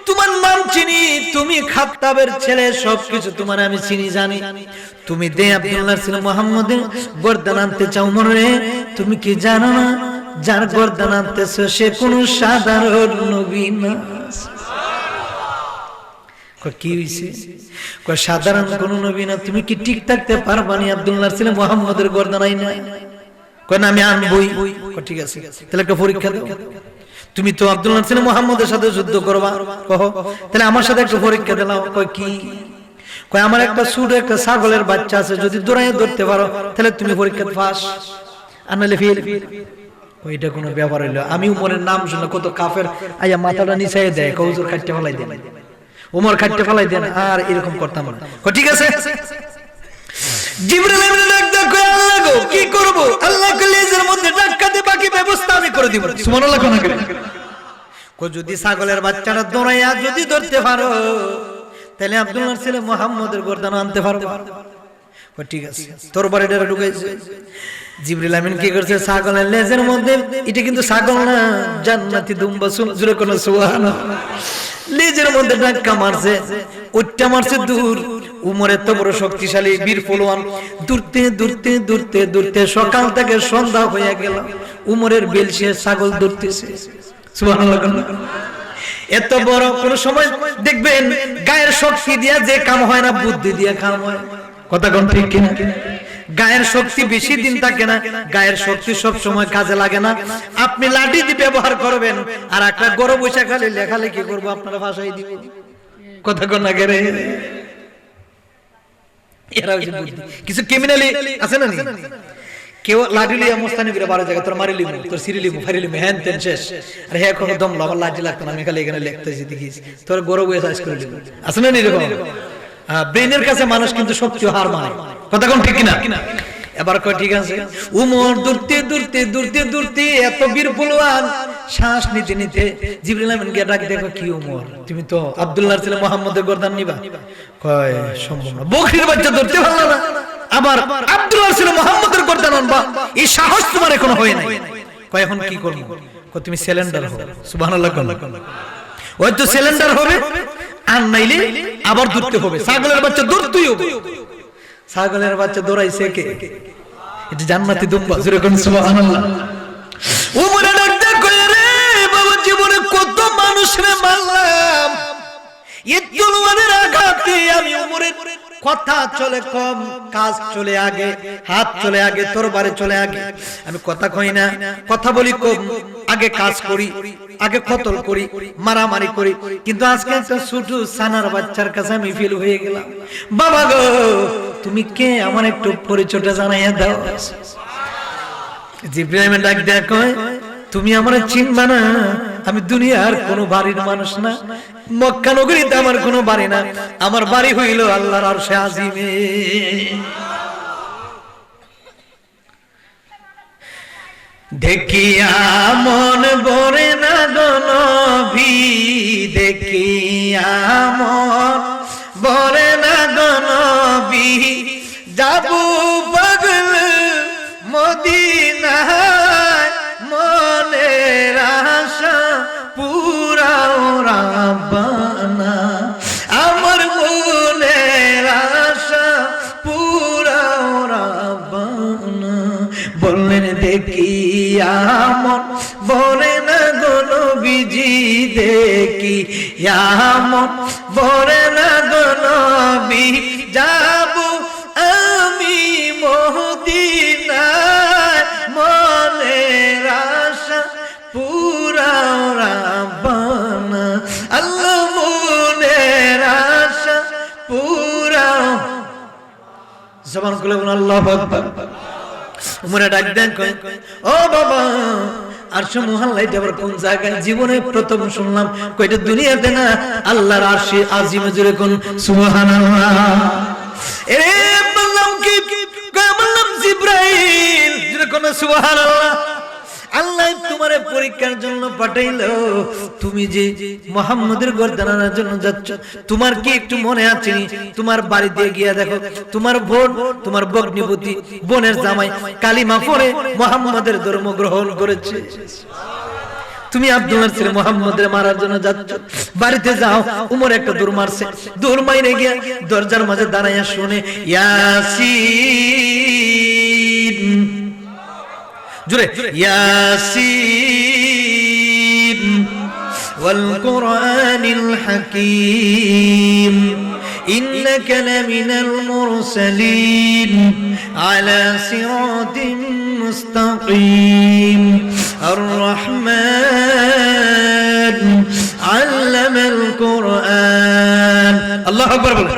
তোমার নাম চিনি, তুমি খাত্তাবের ছেলে, সবকিছু তোমার আমি চিনি জানি। তুমি দে আব্দুল্লাহর ছেলে মুহাম্মদের গর্দান আনতে চাও। ওমর রে, তুমি কি জানো না যার গর্দান আনতেছো সে কোন সাধারণ নবী না? কি হইছে? কয় সাধারণ কোন নবী না। তুমি কি ঠিক থাকতে পারবা নি আব্দুল্লাহর ছেলে মুহাম্মদের গর্দান আইনা? কয় না, আমি আনবই। কয় ঠিক আছে, তাহলে একটা পরীক্ষা দাও। তুমি তো আব্দুল্লাহর ছেলে মুহাম্মদের সাথে যুদ্ধ করবা, কহো তাহলে আমার সাথে একটা পরীক্ষা দিলাও। কয় কি? কয় আমার একটা ছোট একটা ছাগলের বাচ্চা আছে, যদি দৌড়াইয়া ধরতে পারো তাহলে তুমি পরীক্ষা পাস, আর নাহলে ফেল। ওইটা কোনো ব্যাপার হইলো? আমি উমরের নাম শুনে কত কাফের আইয়া মাথাটা নিচাইয়ে দেয়, হুজুর খাটতে ফেলাই দেন, উমর খাটতে ফেলাই দেন, আর এরকম করতাম না। ঠিক আছে। জিবরাইল ডাক দাও, কয় আল্লাহ গো কি করব? আল্লাহ কলেজের মধ্যে ডাকাতে বাকি ব্যবস্থা আমি করে দিব। সুবহানাল্লাহ। কোন করে কই যদি ছাগলের বাচ্চাটা দৌড়াইয়া যদি ধরতে পারো তাহলে আব্দুল্লাহর ছেলে মুহাম্মদের গর্দান আনতে পারবে। কই ঠিক আছে, তোর বাড়িটা ঢুকাইছে। জিবরিল আমিন কি করছে, ছাগলের লেজের মধ্যে, এটা কিন্তু ছাগল না, জান্নাতি দুম্বা, জোরে কোন সুবহানাল্লাহ, লেজের মধ্যে ধাক্কা মারছে, ওইটা মারছে দূর। উমর এত বড় শক্তিশালী বীর পলোয়ান, দূরতে দূরতে দূরতে দূরতে সকাল থেকে সন্ধ্যা হয়ে গেল, উমরের বেল সে ছাগল দূরতেছে। সুবহানাল্লাহ। এত বড় কোন সময় দেখবেন গায়ের শক্তি দিয়া যে কাম হয় না, বুদ্ধি দিয়া কাম হয়। কথা কোন ঠিক কিনা? গায়ের শক্তি বেশি দিন থাকে না, গায়ের শক্তি সব সময় কাজে লাগে না। আপনি লাঠি দিয়ে ব্যবহার করবেন, আর একটা গরম বৈশা খালি লেখালেখি করবো, আপনারা ভাষাই দিব। কথা কোন না গেরে? এরা হচ্ছে বুদ্ধি। কিছু ক্রিমিনালি আছে না, কেউ লাঠি লিয়া মোস্তানি করে 12 জায়গায় তোর মারি লিমু, তোর সিরি লিমু, ফারি লিমু, হ্যান তেন শেষ। আর হ্যাঁ কোনো দম আমার লাঠি লাগতো না, আমি খালি এখানে লিখতেছি, দেখিস তোর গরম বৈশা চাষ করে লিমু। আছে না এরকম? ব্রেনের কাছে মানুষ কিন্তু সত্যি হার মানে। কথা কোন ঠিক কিনা? এবার কয় ঠিক আছে। উমর দূরতে দূরতে দূরতে দূরতে এত বীর পলোয়ান, শ্বাস নিতে নিতে জিবরিল আমিনকে ডাক দেখো, কি উমর তুমি তো আব্দুল্লাহর ছেলে মুহাম্মদের গর্দান নিবা? কয় সম্ভব না, বকরির বাচ্চা ধরতে পারলা না, আবার আব্দুল্লাহর ছেলে মুহাম্মদের গর্দান আনবা, এই সাহস তোমার এখনো হয় নাই। কয় এখন কি করব? কয় তুমি সিলিন্ডার হও। সুবহানাল্লাহ। ওই তো সিলিন্ডার হবে, আর নাইলে আবার ধরতে হবে। ছাগলের বাচ্চা ধরতেই হবে। ছাগলের বাচ্চা দৌড়াইছে কে? এটা জান্নাতি দুম্বা, জোরে কোন সুবহানাল্লাহ। উমরে ডাকতে কই রে বাবা, জীবনে কত মানুষরে মারলাম, এই তলোয়ারের আঘাতে আমি উমরের কথা চলে কম, কাজ চলে আগে, হাত চলে আগে, তরবারে চলে আগে। আমি কথা কই না, কথা বলি কম, আগে কাজ করি, আগে কতল করি, মারামারি করি। কিন্তু আজকে একটা ছোট সানার বাচ্চার কাছে আমি ফেল হয়ে গেলাম। বাবা গো তুমি কে, আমার একটু পরিচয়টা জানাইয়া দাও। জিবরাইল ডাক দেয়া কয়, তুমি আমারে চিনবা না, আমি দুনিয়ার কোন বাড়ির মানুষ না, মক্কা নগরীতে আমার কোনো বাড়ি না, আমার বাড়ি হইল আল্লাহর আরশে আজিমে। দেখিয়া মন ভরে না গো নবী, দেখিয়া মন ভরে না গো নবী, যাবো পাগল মদিনায়, মনের আশা পুরাও রাব্বানা, আমার মনের আশা পুরাও রাব্বানা। বললেন দেখিয়া মন ভরে না গো নবীজি, দেখিয়া মন ভরে না গো নবী, যাবো আমি মদিনায়, মনের আশা পুরাও রাব্বানা, আল্লাহ মনের জবান খুলে বলুন আল্লাহু আকবার। উমরে ডাক দেন কয় ও বাবা আরশ মহল্লায় যাবার কোন জায়গায়? জীবনে প্রথম শুনলাম। কয়টা দুনিয়াতে না, আল্লাহর আরশে আজিমে জুড়ে কোন সুবহানাল্লাহ। এরে বললাম কি? কয় আমার নাম জিবরাইল। জুড়ে কোন সুবহানাল্লাহ। আল্লাহ তোমারে পরীক্ষার জন্য পাঠাইলো। তুমি যে মুহাম্মদের গর্দান আনার জন্য যাচ্ছ, তোমার কি একটু মনে আছে? তোমার বাড়িতে গিয়ে দেখো, তোমার বোন, তোমার ভগ্নিপতি বোনের জামাই কালিমা পড়ে মুহাম্মদের ধর্ম গ্রহণ করেছে। তুমি আব্দুল্লাহর ছেলে মুহাম্মদের মারার জন্য যাচ্ছ, বাড়িতে যাও। উমর একটা দৌড় মারছে, দৌড় মাইরে গিয়া দরজার মাঝে দাঁড়াইয়া শুনে ইয়াসিন, জোরে ইয়াসিন ওয়াল কুরআনিল হাকীম ইন্নাকা লামিনাল মুরসালিন আলা সিরাতিন মুস্তাকিম আর রহমান আল্লামাল কুরআন। আল্লাহু আকবার বলেন।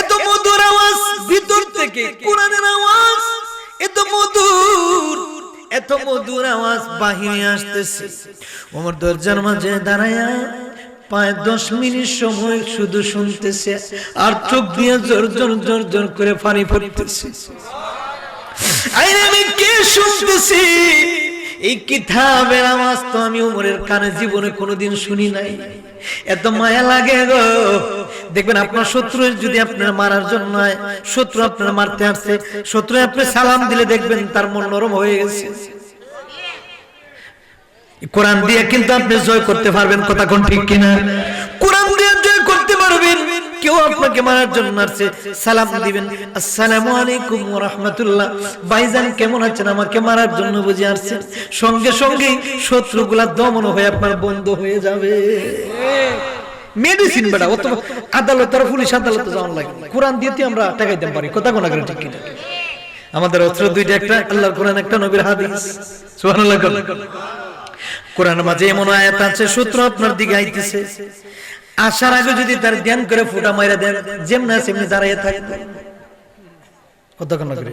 এত মধুর আওয়াজ ভিতর থেকে, কোরআনের আওয়াজ এত মধুর, এত মধুর আওয়াজ বাহিরে আসতেছে। ওমর দরজার মাঝে দাঁড়ায়া প্রায় 10 মিনিট সময় শুধু শুনতেছে, আর চোখ দিয়ে জোর জোর জোর জোর করে পানি পড়তেছে। আরে আমি কি শুনতেছি? এই কিতাবের আওয়াজ তো আমি ওমরের কানে জীবনে কোনোদিন শুনি নাই। এত মায়া লাগে গো। দেখবেন আপনার শত্রু যদি আপনার মারার জন্য শত্রু আপনার মারতে আসছে, শত্রু আপনি সালাম দিলে দেখবেন তার মন নরম হয়ে গেছে। কোরআন দিয়ে কিন্তু আপনি জয় করতে পারবেন, কথা কোন ঠিক কিনা? কোরআন দিয়ে জয় করতে পারবেন। কেউ আপনাকে মারার জন্য আসছে, সালাম দিবেন, আসসালামু আলাইকুম ওয়া রাহমাতুল্লাহ, ভাইজান কেমন আছেন, আমাকে মারার জন্য বুঝে আসছেন। সঙ্গে সঙ্গে শত্রুগুলা দমন হয়ে আপনার বন্ধ হয়ে যাবে। মেডিসিন বেটা, অত আদালত আর পুলিশ আদালতে যাওয়ার লাগে, কোরআন দিয়ে আমরা টাকা দিতে পারি, কথা কোন ঠিক কিনা? আমাদের অস্ত্র দুইটা, একটা আল্লাহর কোরআন, একটা নবীর হাদিস। সুবহানাল্লাহ। কোরআনের মাঝে এমন আয়াত আছে, শত্রু আপনার দিকে আইতেছে, আসার আগে যদি তার ধ্যান করে ফুটা মাইরা দেন, যেমন আছে এমনি দাঁড়াইয়া থাকবে, কতক্ষণ করে।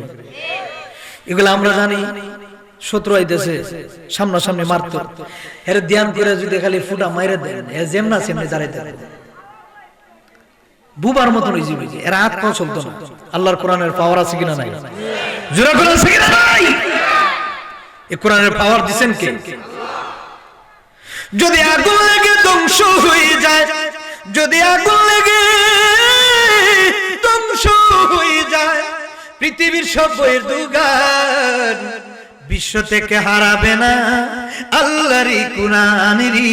এগুলো আমরা জানি। শত্রু আইতেছে সামনাসামনি মারত, এর ধ্যান করে যদি খালি ফুটা মাইরা দেন, এ যেমন আছে এমনি দাঁড়াইতে থাকবে, বুবার মতন হয়ে যাবে। এর হাত পা চলতো না। আল্লাহর কোরআনের পাওয়ার আছে কিনা নাই? জোরে করে আছে কিনা নাই? এই কোরআনের পাওয়ার দিবেন কে? যদি আগুন লেগে ধ্বংস হয়ে যায়, যদি আগুন লেগে ধ্বংস হয়ে যায় পৃথিবীর সব বইয়ের দোকান, বিশ্ব থেকে হারাবে না আল্লাহরই কোরআনেরই,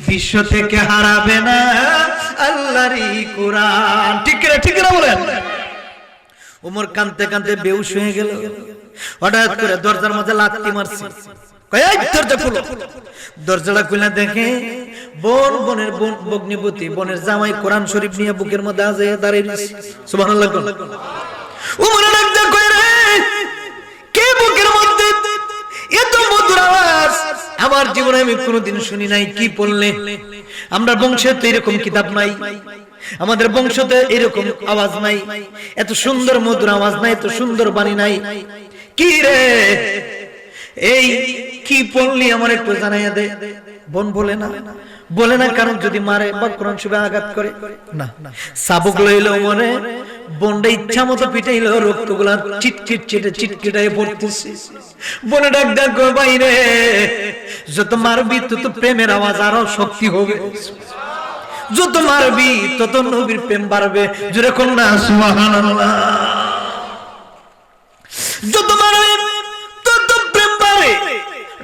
বিশ্ব থেকে হারাবে না আল্লাহরই কোরআন। ঠিক করে, ঠিক করে বলেন। ওমর কাঁদতে কাঁদতে বেহুশ হয়ে গেল। হঠাৎ করে দরজার মাঝে লাথি মারছে, দরজা খুলো। দরজাটা খুলে দেখে বোন, বোনের বোন ভগ্নিপতি, বোনের জামাই কোরআন শরীফ নিয়ে বুকের মধ্যে আজে দাঁড়িয়ে রয়েছে। সুবহানাল্লাহ। ওমর ডাকতে কই রে, কে বুকের মধ্যে? এত মধুর আওয়াজ আমার জীবনে আমি কোনোদিন শুনি নাই। কি পড়লে? আমরা বংশে তো এরকম কিতাব নাই, আমাদের বংশতে এরকম আওয়াজ নাই, এত সুন্দর মধুর আওয়াজ নাই, এত সুন্দর বাণী নাই। কি রে, এই কি পড়লি আমার একটু জানাইয়া দে। বোন বলে না, বলে না, কারণ যদি মারে বা কোরআন শরীফে আঘাত করে না, চাবুক লইলো মনে, বোনটা ইচ্ছা মতো পিটাইলো, রক্তগুলা চিটচিট চিটে চিটকিটায় পড়তেছে। বনে ডাক ডাক গো বাইরে, যত মারবি তত প্রেমের আওয়াজ আরো শক্তি হবে, যত মারবি তত নবীর প্রেম বাড়বে। জোরে কোন না সুবহানাল্লাহ। যত মারবে তত প্রেম বাড়ে।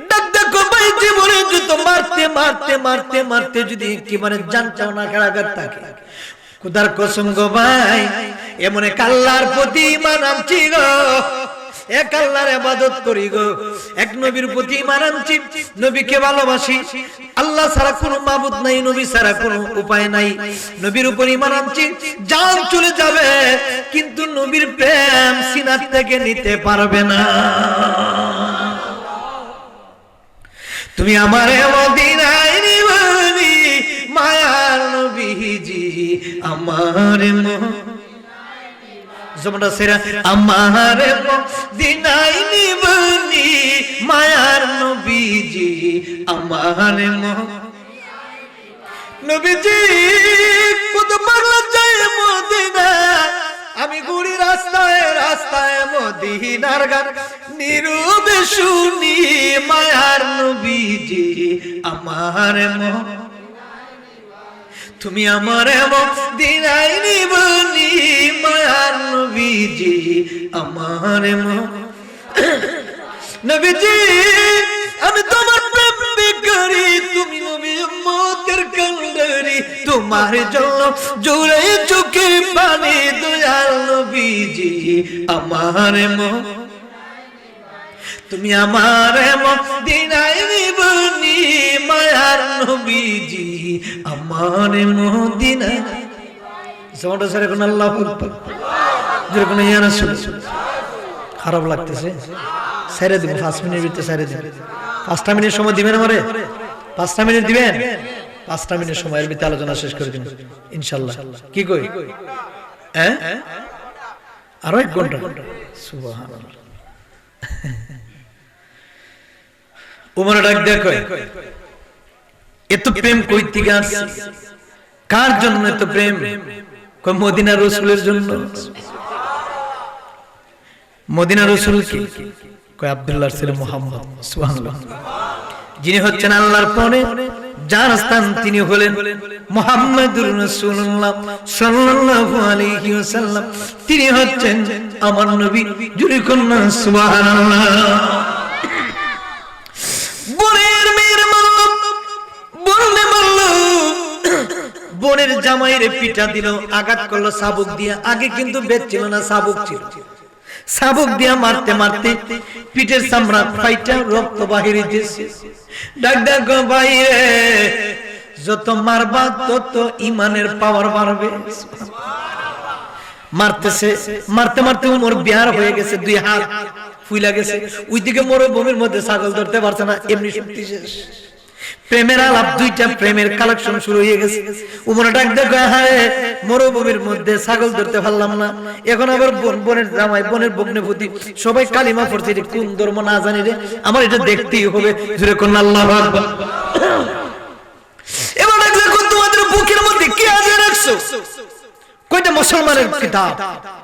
ডাক ডাক গো ভাই, জীবনে যত মারতে মারতে মারতে মারতে যদি একেবারে জানটাও না কারাগার থাকে, খোদার কসম গো ভাই, এমন এক আল্লাহর প্রতি ঈমান আনছি গো, এক আল্লাহর ইবাদত করি গো, এক নবীর প্রতি ঈমান আনছি, নবীকে ভালোবাসি। আল্লাহ ছাড়া কোনো মাবুদ নাই, নবী ছাড়া কোনো উপায় নাই। নবীর উপর ঈমান আনছি, জান চলে যাবে কিন্তু নবীর প্রেম সিনা থেকে নিতে পারবে না। তুমি আমারে মদিনায় নিবানি মায়ার নবীজি, আমার জমাটা সেরা আমার মদিনায় নিবনি মায়ার নবীজি আমার নবীজি কত পাগলা যায় মদিনা আমি ঘুরি রাস্তায় রাস্তায় মদিনার গান নীরবে শুনি মায়ার নবীজি আমার তুমি আমার মদিনায় নিবনি মায়ার নবীজি আমার নবীজি আমি তোমার প্রেম বিকারি তুমি নবী উম্মতের কান্ডারি তোমার জন্য জুড়ে চোখে পানি দয়াল নবীজি আমার তুমি আমার মদিনায় নিবনি মায়ার নবীজি আমার মদিনায় জমাটা স্যার এখন আল্লাহু আকবার যেরকম ইয়া রাসূল খারাপ লাগতেছে ছেড়ে দিব 5 মিনিটের ভিতরে ছেড়ে দিব 5টা মিনিট সময় দিবেন আমারে 5টা মিনিট দিবেন 5টা মিনিট সময়ের ভিতরে আলোচনা শেষ করে দিন ইনশাআল্লাহ কি কই হ্যাঁ আরো 1 ঘন্টা সুবহানাল্লাহ উমর ডাক দেখো এত প্রেম কই থেকে আসছে কার জন্য এত প্রেম কই মদিনা রাসূলের জন্য মদিনা রাসূল কি কই আব্দুল্লাহর ছেলে মুহাম্মদ সুবহানাল্লাহ যিনি হচ্ছেন আল্লাহর পরে যার স্থান তিনি হলেন মুহাম্মাদুর রাসূলুল্লাহ সাল্লাল্লাহু আলাইহি ওয়াসাল্লাম তিনি হচ্ছেন আমার নবী জুরি কন্যা সুবহানাল্লাহ বোনের জামাইরে পিটা দিল আঘাত করলো শাবক দিয়া আগে কিন্তু বেদ ছিল না শাবক ছিল শাবক দিয়া মারতে মারতে পিঠের চামড়া ফাইটা রক্ত বাহির হইতেছে ডাক ডাক ভাই যত মারবা তত ঈমানের পাওয়ার বাড়বে মারতেছে মারতে মারতে উমর বিহার হয়ে গেছে দুই হাত ফুইলা গেছে ওইদিকে মরুভূমির মধ্যে ছাগল ধরতে পারছে না এমনি শক্তি শেষ প্রেমের আলাপ দুইটা প্রেমের কালেকশন শুরু হয়ে গেছে উমর ডাক দেখো হ্যাঁ মরুভূমির মধ্যে ছাগল ধরতে পারলাম না এখন আবার বোনের জামাই বোনের ভগ্নিপতি সবাই কালিমা পড়ছে কোন ধর্ম না জানি রে আমার এটা দেখতেই হবে জোরে কোন আল্লাহু আকবার এবার ডাক দেখো তোমাদের বুকের মধ্যে কি আজে রাখছো কয়টা মুসলমানের কিতাব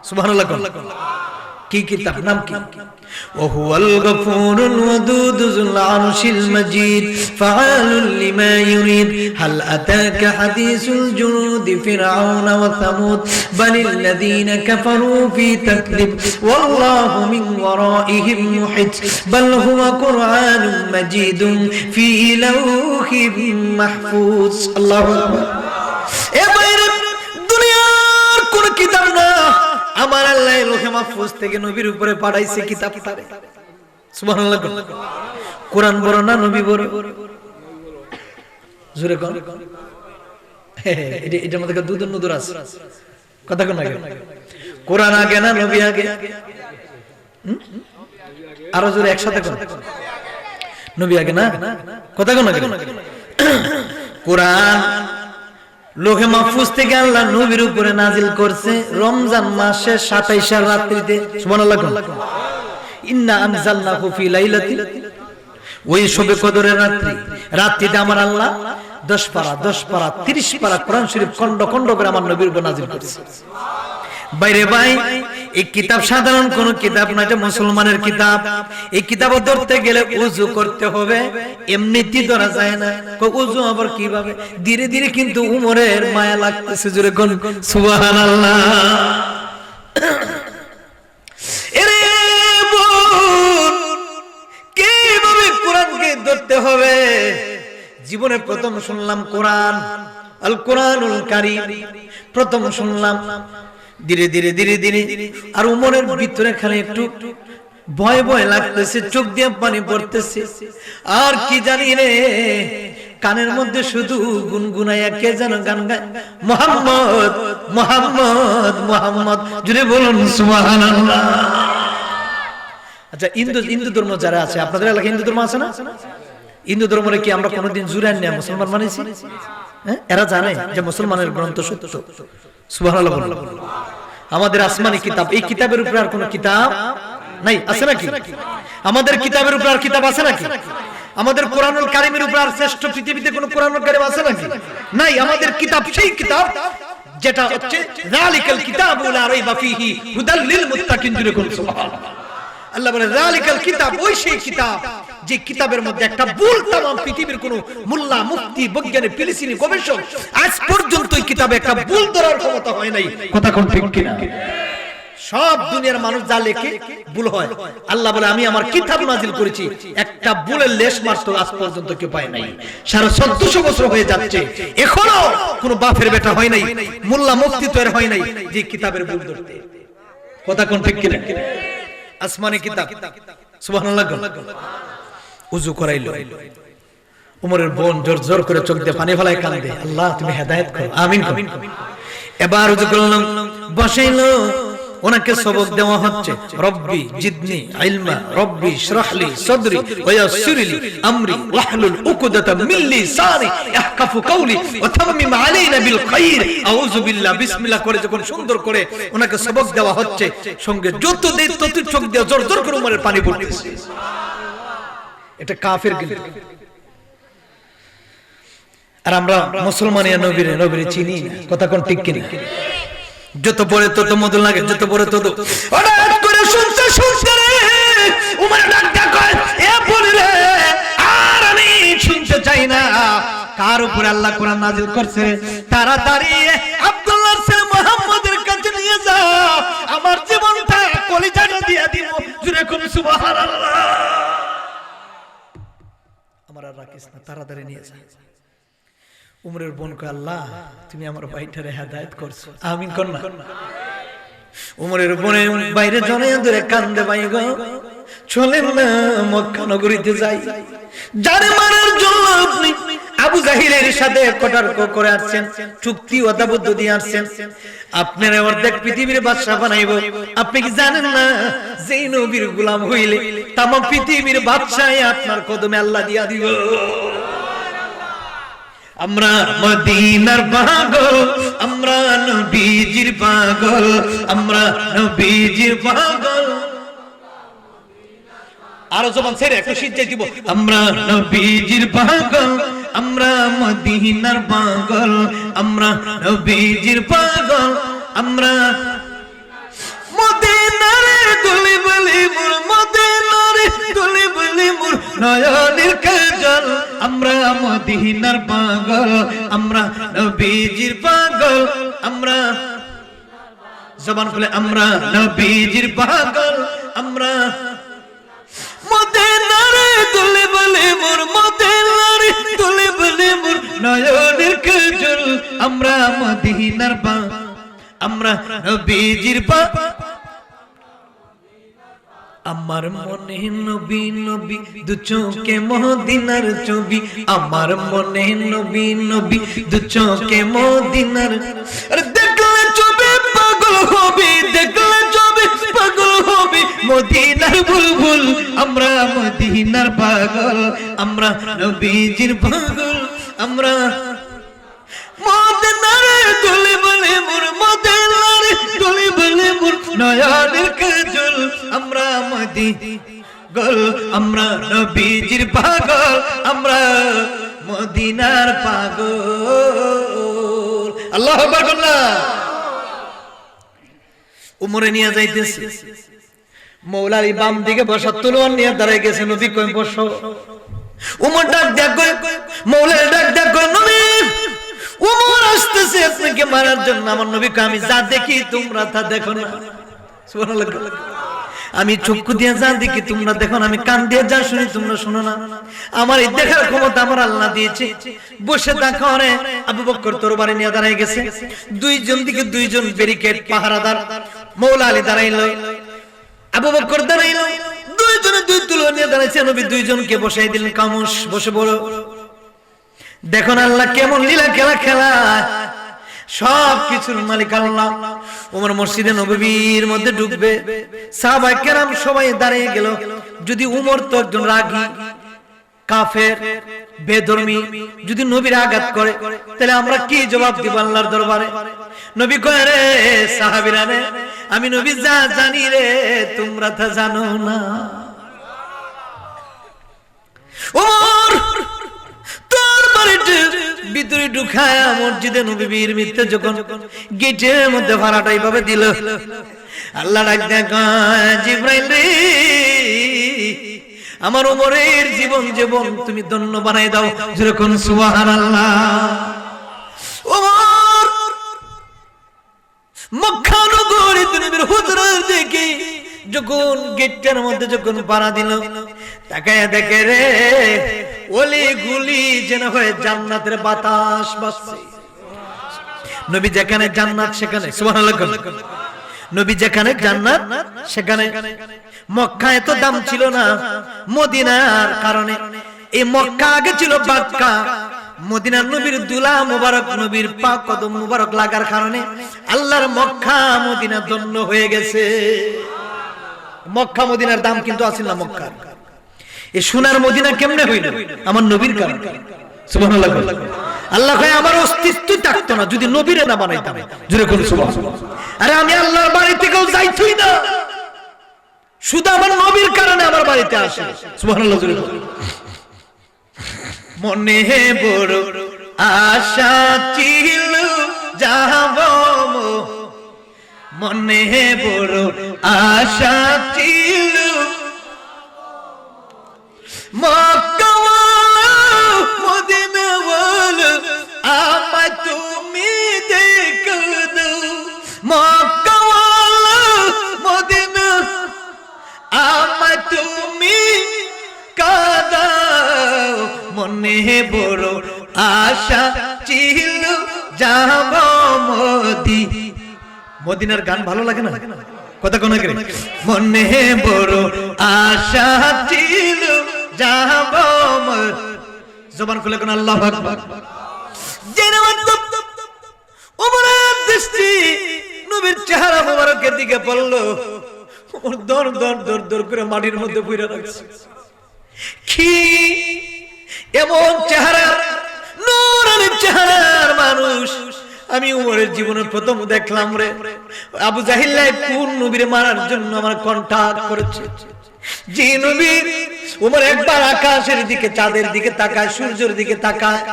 সুবহানাল্লাহ কি কিতাব নাম কি وهو الغفور الودود ذو العرش المجيد فعال لما يريد هل أتاك حديث الجنود فرعون وثمود بل الذين كفروا في تكذيب والله من ورائهم محيط بل هو قرآن مجيد في لوح محفوظ الله أكبر দুনিয়ার কোন কিতাব না আমার আল্লাহ লোহে মাহফুজ থেকে নবীর উপরে পাঠাইছে কিতাব তারে সুবহানাল্লাহ কোরআন বড় না নবী বড় জোরে কোন এটার মধ্যে দুধ নদুর আছে কথা কোন আগে কোরআন আগে না নবী আগে আরো জোরে একসাথে কোন নবী আগে না কথা কোন আগে কোরআন লোহে মাহফুজ থেকে আল্লাহ নবীর উপরে নাজিল করছে রমজান মাসের 27 রাত্রিতে সুবহানাল্লাহ ইন্না আনজালনাহু ফি লাইলাতিল ওই শবে কদরের রাত্রিতে আমার আল্লাহ 10 পারা 30 পারা কোরআন শরীফ খন্ড খন্ড করে আমার নবীর উপর নাজিল করেছে বাইরে ভাই এই কিতাব সাধারণ কোন কিতাব না এটা মুসলমানের কিতাব এই কিতাব ধরতে গেলে ওযু করতে হবে এমনিতেই ধরা যায় না ওযু আবার কিভাবে ধীরে ধীরে কিন্তু উমরের মায়া লাগতেছে জোরে কোন সুবহানাল্লাহ এরে বোন কিভাবে কোরআনকে ধরতে হবে জীবনে প্রথম শুনলাম কোরআন আল কোরআনুল কারীম প্রথম শুনলাম ধীরে ধীরে ধীরে ধীরে আর উমরের ভিতরে খালি একটু ভয় ভয় লাগতেছে চোখ দিয়ে পানি পড়তেছে আর কি জানি রে কানের মধ্যে শুধু গুনগুনাইয়া কে যেন গান গায় মুহাম্মদ মুহাম্মদ মুহাম্মদ জুড়ে বলুন সুবহানাল্লাহ আচ্ছা হিন্দু ধর্ম যারা আছে আপনাদের এলাকায় হিন্দু ধর্ম আছে না হিন্দু ধর্মরে কি আমরা কোনোদিন জুরান না মুসলমান মানেছি হ্যাঁ এরা জানে যে মুসলমানের গ্রন্থ সত্য সুবহানাল্লাহ আমাদের আসমানি কিতাব, এই কিতাবের উপরে আর কোনো কিতাব নাই, আছে নাকি? আমাদের কিতাবের উপর আর কিতাব আছে নাকি? আমাদের কোরআনুল কারীমের উপর আর শ্রেষ্ঠ পৃথিবীতে কোনো কোরআনুল কারীম আছে নাকি? নাই। আমাদের কিতাব সেই কিতাব যেটা হচ্ছে যালিকাল কিতাবু লা রাইবা ফীহি হুদাল লিল মুত্তাকিন। সুবহানাল্লাহ। আল্লাহ বলে যালিকাল কিতাব, ওই সেই কিতাব যে কিতাবের মধ্যে একটা ভুল तमाम পৃথিবীর কোন মোল্লা মুফতি বৈজ্ঞানিক ফিলিস্তিনি গবেষক আজ পর্যন্ত এই কিতাবে একটা ভুল ধরার ক্ষমতা হয় নাই। কথা কোন ঠিক কিনা? সব দুনিয়ার মানুষ যা লেখে ভুল হয়। আল্লাহ বলে আমি আমার কিতাব নাজিল করেছি, একটা ভুলের লেশ মাত্র আজ পর্যন্ত কেউ পায় নাই। 1450 বছর হয়ে যাচ্ছে, এখনো কোন বাপের বেটা হয় নাই, মোল্লা মুফতি তৈরি হয় নাই যে কিতাবের ভুল ধরতে। কথা কোন ঠিক কিনা? আসমানি কিতাব। সুবহানাল্লাহ। ওযু করাইলো, উমরের বোন জোর জোর করে চোখ দিয়ে পানি ফেলায় কাঁদে, আল্লাহ তুমি হেদায়েত করো, আমিন। এবার ওযু করলাম, বসাইলো, ওনাকে সবক দেওয়া হচ্ছে, রব্বি জিদনি ইলমা, রব্বি ইশরাহলি সাদরি ওয়া ইয়াসসিরলি আমরি ওয়াহলুল উকদাতাম মিন লিসানি ইয়াহকাফু কওলি ওয়া তাম্মিম আলাইনা বিল খাইর আউযু বিল্লাহ বিসমিল্লাহ করে যখন সুন্দর করে ওনাকে সবক দেওয়া হচ্ছে, সঙ্গে যত দেই তত চোখ দিয়ে জোর জোর করে উমরের পানি পড়তেছে। এটা কাফের কিন্তু। আর আমরা মুসলমানিয়া নবীরে চিনি না। কথা কোন ঠিক কিনা? যত পড়ে তত মধু লাগে, যত পড়ে তত হঠাৎ করে শুনতে উমর ডাকটা কয়, এ বলি রে, আর আমি শুনতে চাই না। কার উপরে আল্লাহ কোরআন নাযিল করছে? তাড়াতাড়ি আব্দুল্লাহর ছেলে মুহাম্মদের কাছে নিয়ে যাও, আমার জীবনটা কলিজাটা দিয়ে দিব। জুরে কোন সুবহানাল্লাহ। আমার আর রাখিস না, তাড়াতাড়ি নিয়ে যা। উমরের বোন কয়, আল্লাহ তুমি আমার ভাইটারে হেদায়েত করছো, আমিন কর না। উমরের বোনে বাইরে জড়াইয়া ধরে কান্দে, ভাই গো চলেন না মক্কা নগরীতে যাই। যারে মারার জন্য আপনি আবু জাহিলের সাথে কটার্ক করে আসছেন, চুক্তি ওয়াদাবদ্ধ দিয়ে আসছেন, আপনারা অর্ধেক পৃথিবীর বাদশা বানাইব। আপনি কি জানেন না যেই নবীর গোলাম হইলে তামাম পৃথিবীর বাদশাই আপনার কদমে আল্লাহ দিয়া দিব। আমরা মদিনার পাগল, আমরা নবীজির পাগল, আমরা নবীজির পাগল। আরো জবান ছেড়ে একটু সিজদায় দিব। আমরা নবীজির পাগল, আমরা মদিনার পাগল, আমরা নবীজির পাগল, আমরা মদিনার গলি গলি মোর, মদিনার গলি গলি মোর নয়নের কাজল। আমরা মদিনার পাগল, আমরা নবীজির পাগল, আমরা জবান খুলে আমরা নবীজির পাগল, আমরা মদিনার গলি গলি মোর, মদিনার গলি গলি মোর নয়নের কাজল। আমরা মদিনার পাগল, আমরা নবীজির পাগল। আমার মনে নবী নবী দু চোখে মদিনার ছবি, আমার মনে নবী নবী দু চোখে মদিনার। আরে দেখলে ছবি পাগল হবি, দেখলে ছবি পাগল হবি, মদিনার বুলবুল। আমরা মদিনার পাগল, আমরা নবীজির পাগল, আমরা মদিনার গলি বলে মোর, মদিনার গলি বলে মোর নয়নের কাজল। আমরা মদিনার, আমরা নবীজির পাগল, আমরা মদিনার পাগল। আল্লাহু আকবার বলনা। উমরে নিয়ে যাইতেছে, মৌলার বাম দিকে বসা, তলোয়ার নিয়ে দাঁড়ায় গেছে। নবী কই বসো। উমর ডাক দেখ, মৌলার ডাক দেখ, নবী উমর আসতেছে আপনাকে মারার জন্য। আমার নবী কয়, আমি যা দেখি তোমরা তা দেখো না। সুবহানাল্লাহ। আমি চক্ষু দিয়ে যা দেখি তোমরা দেখো না, আমি কান দিয়ে যা শুনি তোমরা শোনো না। আমার এই দেখার ক্ষমতা আমার আল্লাহ দিয়েছে। বসে দেখো রে, আবু বকর তরবারি নিয়ে দাঁড়ায় গেছে, দুইজন দিকে দুইজন ব্যারিকেড পাহারাদার। মৌলা আলী দাঁড়াইলো, আবু বকর দাঁড়াইলো, দুইজনে দুই তুলো নিয়ে দাঁড়াইছে। নবী দুইজনকে বসাই দিলেন, খামোশ বসে বড়। দেখুন আল্লাহ কেমন লীলা খেলা খেলা, সব কিছুর মালিক আল্লাহ। ওমর মসজিদে নববীর মধ্যে ঢুকবে, সাহাবায়ে কেরাম সবাই দাঁড়িয়ে গেল। যদি উমর তো একজন রাগী, কাফের বেধর্মী যদি নবীর আঘাত করে তাহলে আমরা কি জবাব দিব আল্লাহর দরবারে? নবী কয় রে সাহাবীরা রে, আমি নবী যা জানি রে তোমরা তা জানো না। ওমর তোর বাড়িতে ভিতরে ঢুকায় মসজিদে নবীর মিথ্যে যখন গেটের মধ্যে ভাড়াটা এইভাবে দিল, আল্লাহ ডাক দেয় জিবরাইল রে, আমার ওমরের জীবন তুমি ধন্য বানাই দাও, যেরকম সুবহানাল্লাহ। ওমর মক্কা নগরী নবীর হুজরার দিকে যখন গেটটার মধ্যে যখন পাড়া দিল, তাকায় দেখে রে ওলি গুলি যেন হয়ে জান্নাতের বাতাস বাজছে। নবী যেখানে জান্নাত সেখানে, সুবহানাল্লাহ। নবী যেখানে জান্নাত সেখানে। মক্কায় তো দাম ছিল না মদিনার কারণে। এই মক্কা আগে ছিল বাক্কা, মদিনার নবীর দুলা মুবারক নবীর পাক কদম মুবারক লাগার কারণে আল্লাহর মক্কা মদিনা ধন্য হয়ে গেছে। মক্কা মদিনার দাম কিন্তু আসিল না মক্কা। এই সোনার মদিনা কেমনে হইল? আমার নবীর কারণে, সুবহানাল্লাহ। আল্লাহ কয় আমার অস্তিত্ব থাকতো না যদি নবীরে না বানাইতাম, জোরে কোন সুবহানাল্লাহ। আরে আমি আল্লাহর বাড়ি থেকেও যাইতই না, শুধু আমার নবীর কারণে আমার বাড়িতে আসে, সুবহানাল্লাহ জোরে বল। মনে বড় আশা ছিল যাব, মনে বড় আশা ছিল মক্কা মদিনা ওয়ালা আমায় তুমি দেখো দাও, মক্কা ওয়ালা মদিনা আমায় তুমি কাঁদাও, মনে বড় আশা ছিল যাব মদিনার গান ভালো লাগে না? কথা কোন করে মনে বড় আশা ছিল যাব, জবান খুলে কোন আল্লাহু আকবার। ওমরের দৃষ্টি নবীর চেহারা মোবারকের দিকে পড়লো, ওর দর দর দর দর করে মাটির মধ্যে পুইরা রাখছে। কি এমন চেহারা, নূরানি চেহারার মানুষ আমি ওমরের জীবনে প্রথম দেখলাম রে। আবু জাহিল কোন নবীরে মারার জন্য আমার কন্টাক্ট করেছে। যে নবী ওমর একবার আকাশের দিকে চাঁদের দিকে তাকায়, সূর্যের দিকে তাকায়,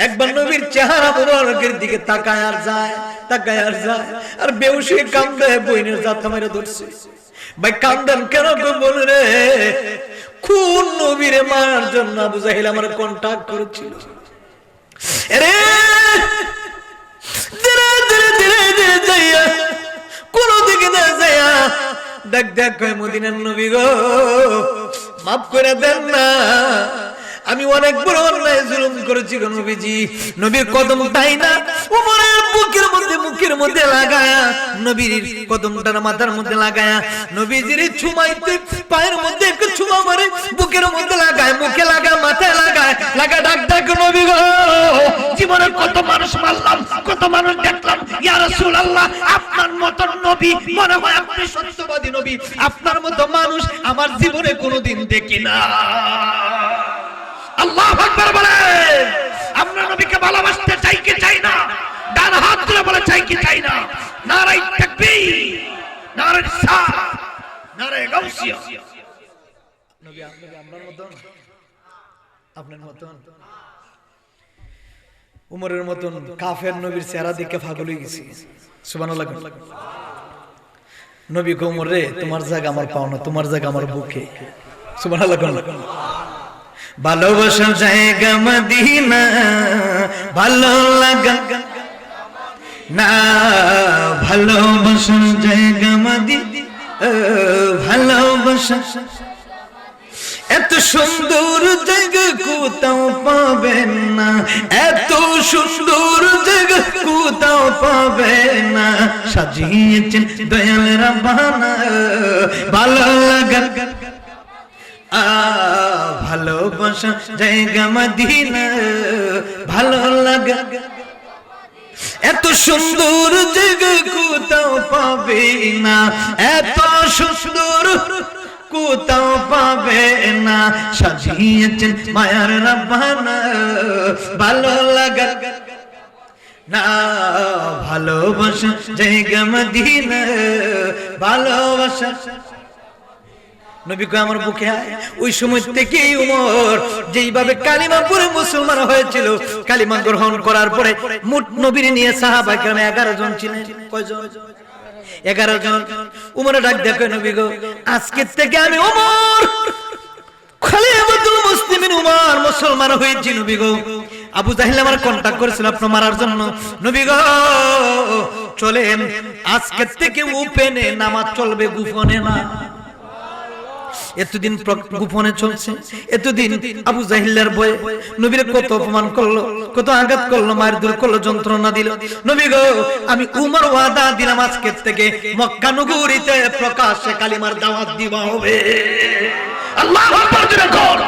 একবার নবীর চেহারা মোবারকের দিকে তাকায় আর যায়, তাকায় আর যায়, আর বেহুশ হয়ে কান্দে, বইনের জাতা মেরে ধরছে। ভাই কান্দেন কেন গো বল রে? কোন নবীরে মারার জন্য আবু জাহিল আমার কন্টাক্ট করেছিল? আরে ধীরে ধীরে ধীরে ধীরে যাইয়া কোন দিকে না যাইয়া দেখ দেখ কয় মদিনার নবী গো মাফ করে দেন না, আমি অনেক বড় অন্যায় জুলুম করেছি গো নবীজি। নবীর কদম তাই না ওমরের মুখের মধ্যে লাগায়া, নবীর কদমটা মাথার মধ্যে লাগায়া, নবীজির ছুমাইতে পায়ের মধ্যে একটু ছুমা মারে, বুকের মধ্যে লাগায়, মুখে লাগায়, মাথায় লাগায়, লাগা ডাক ডাক নবী গো জীবনে কত মানুষ মারলাম, কত মানুষ দেখলাম, ইয়া রাসূলুল্লাহ আপনার মত নবী মনে হয় আপনি সত্যবাদী নবী, আপনার মত মানুষ আমার জীবনে কোনোদিন দেখি না। আল্লাহু আকবার বলে। আমরা নবীকে ভালোবাসতে চাই কি চাই না? ডান হাত তুলে বলে চাই কি চাই না? নারায়ে তাকবীর, নারায়ে রিসালাত, নারায়ে গাউসিয়া। নবী আপনার মতন, আপনার মতন উমরের মতন কাফের নবীর চেহারা দেখে পাগল হয়ে গেছি। সুবহানাল্লাহ। নবী কো উমর রে তোমার জায়গা আমার পাও না, তোমার জায়গা আমার বুকে। সুবহানাল্লাহ। ভালোবাসার জায়গা মদিনা, ভালো লাগা না, ভালোবাসার জায়গা মদিনা, ভালোবাসা এত সুন্দর জায়গা কোথাও পাবেন না, এত সুন্দর জায়গা কোথাও পাবেন না, সাজিয়েছেন দয়াল রাব্বানা ভালো লাগা, ভালোবাসা জায়গা মদিনা, ভালো লাগা এত সুন্দর জায়গা কোথাও পাবে না, এত সুন্দর কোথাও পাবে না, সাজিয়েছেন মায়ার রাব্বানা ভালো লাগা না, ভালোবাসা জায়গা মদিনা, ভালোবাসা নবী কয় আমার বুকে আয়। ওই সময় থেকে উমর যেইভাবে কালিমা পড়ে মুসলমান হয়েছিল, কালিমা গ্রহণ করার পরে মোট নবীর নিয়ে সাহাবায়ে কেরাম 11 জন ছিলেন। কয়জন? 11 জন। উমর ডাক দেখে নবী গো, আজকে থেকে আমি উমর খলিফাতুল মুসলিমিন উমর মুসলমান হয়েছি নবী গো। আবু জাহেল আমার কন্টাক্ট করেছিল আপনার মারার জন্য, নবী গো চলেন আজকে থেকে ওপেনে নামাজ চলবে, গোপনে না। এতদিন গোপনে চলছে, এতদিন আবু জাহিলের ভয়ে নবীর কত অপমান করলো, কত আঘাত করলো, মায়ের দূর করলো, যন্ত্রণা দিল। নবী গো আমি উমর ওয়াদা দিলাম আজকে থেকে মক্কা নগরীতে প্রকাশ্যে কালিমার দাওয়াত দিবা হবে। আল্লাহু আকবার জোরে কর।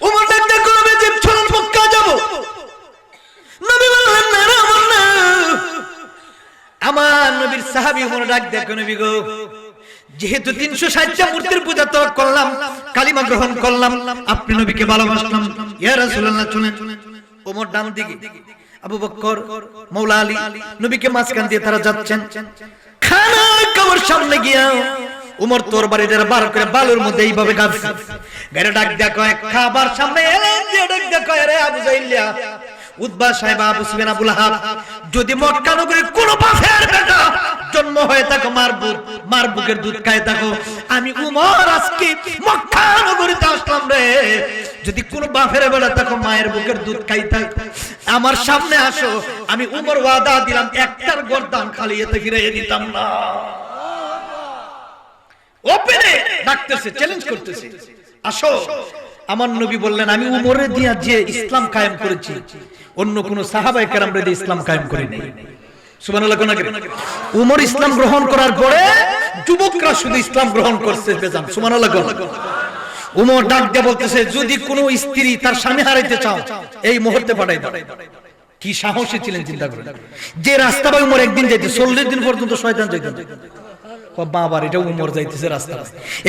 উমর ডাকতে করবে যে চলুন মক্কা যাব। নবী বললেন না না, আমার নবীর সাহাবী উমর ডাক দেখো নবী গো, যেহেতু 360টা মূর্তির পূজা তো করলাম, কালিমা গ্রহণ করলাম, আপনি নবীকে ভালোবাসলাম, ইয়া রাসূলুল্লাহ চলেন। ওমর ডান দিকে, আবু বকর, মাওলা আলী নবীকে মাঝখান দিয়ে তারা যাচ্ছেন। খানা কবর সামনে গিয়া উমর তরবারিটা বার করে বালুর মধ্যে এইভাবে গাছে গায়ে ডাক দেখো, খাবার সামনে এলে যে ডাক দেখো, আরে আবু জাহিলিয়া উতবা সাহেব, আবু সুফিয়ান, আবু লাহাব, যদি মক্কা নগরীর কোন বাফের বেটা জন্ম হয়ে থাকো, মার বুকের দুধ খায় থাকো, আমি উমর আজকে মক্কা নগরীতে আসলাম রে, যদি কোন বাফের বেটা থাকো মায়ের বুকের দুধ খাই থাকো, আমার সামনে আসো, আমি উমর ওয়াদা দিলাম একটার গর্দান খালি এতে গিরে দিতাম না। ওপেনে ডাকতেছে, চ্যালেঞ্জ করতেছে, আসো। আমার নবী বললেন আমি উমরে দিয়া যে ইসলাম কায়েম করেছি, অন্য কোন সাহাবায়ে কেরামরে দিয়ে ইসলাম কায়েম করি নাই। সুবহানাল্লাহ। কোন আগে উমর ইসলাম গ্রহণ করার পরে যুবকরা শুধু ইসলাম গ্রহণ করছে বেজান। সুবহানাল্লাহ। উমর ডাক দিয়ে বলতেছে, যদি কোনো স্ত্রী তার স্বামী হারাইতে চাও এই মুহূর্তে পাঠাই দাও। কি সাহসী ছিলেন চিন্তা করেন। যে রাস্তা বাই উমর একদিন যাইতে 40 দিন পর্যন্ত শয়তান যাইতেন। বাবার এটা উমর যাইতেছে রাস্তা,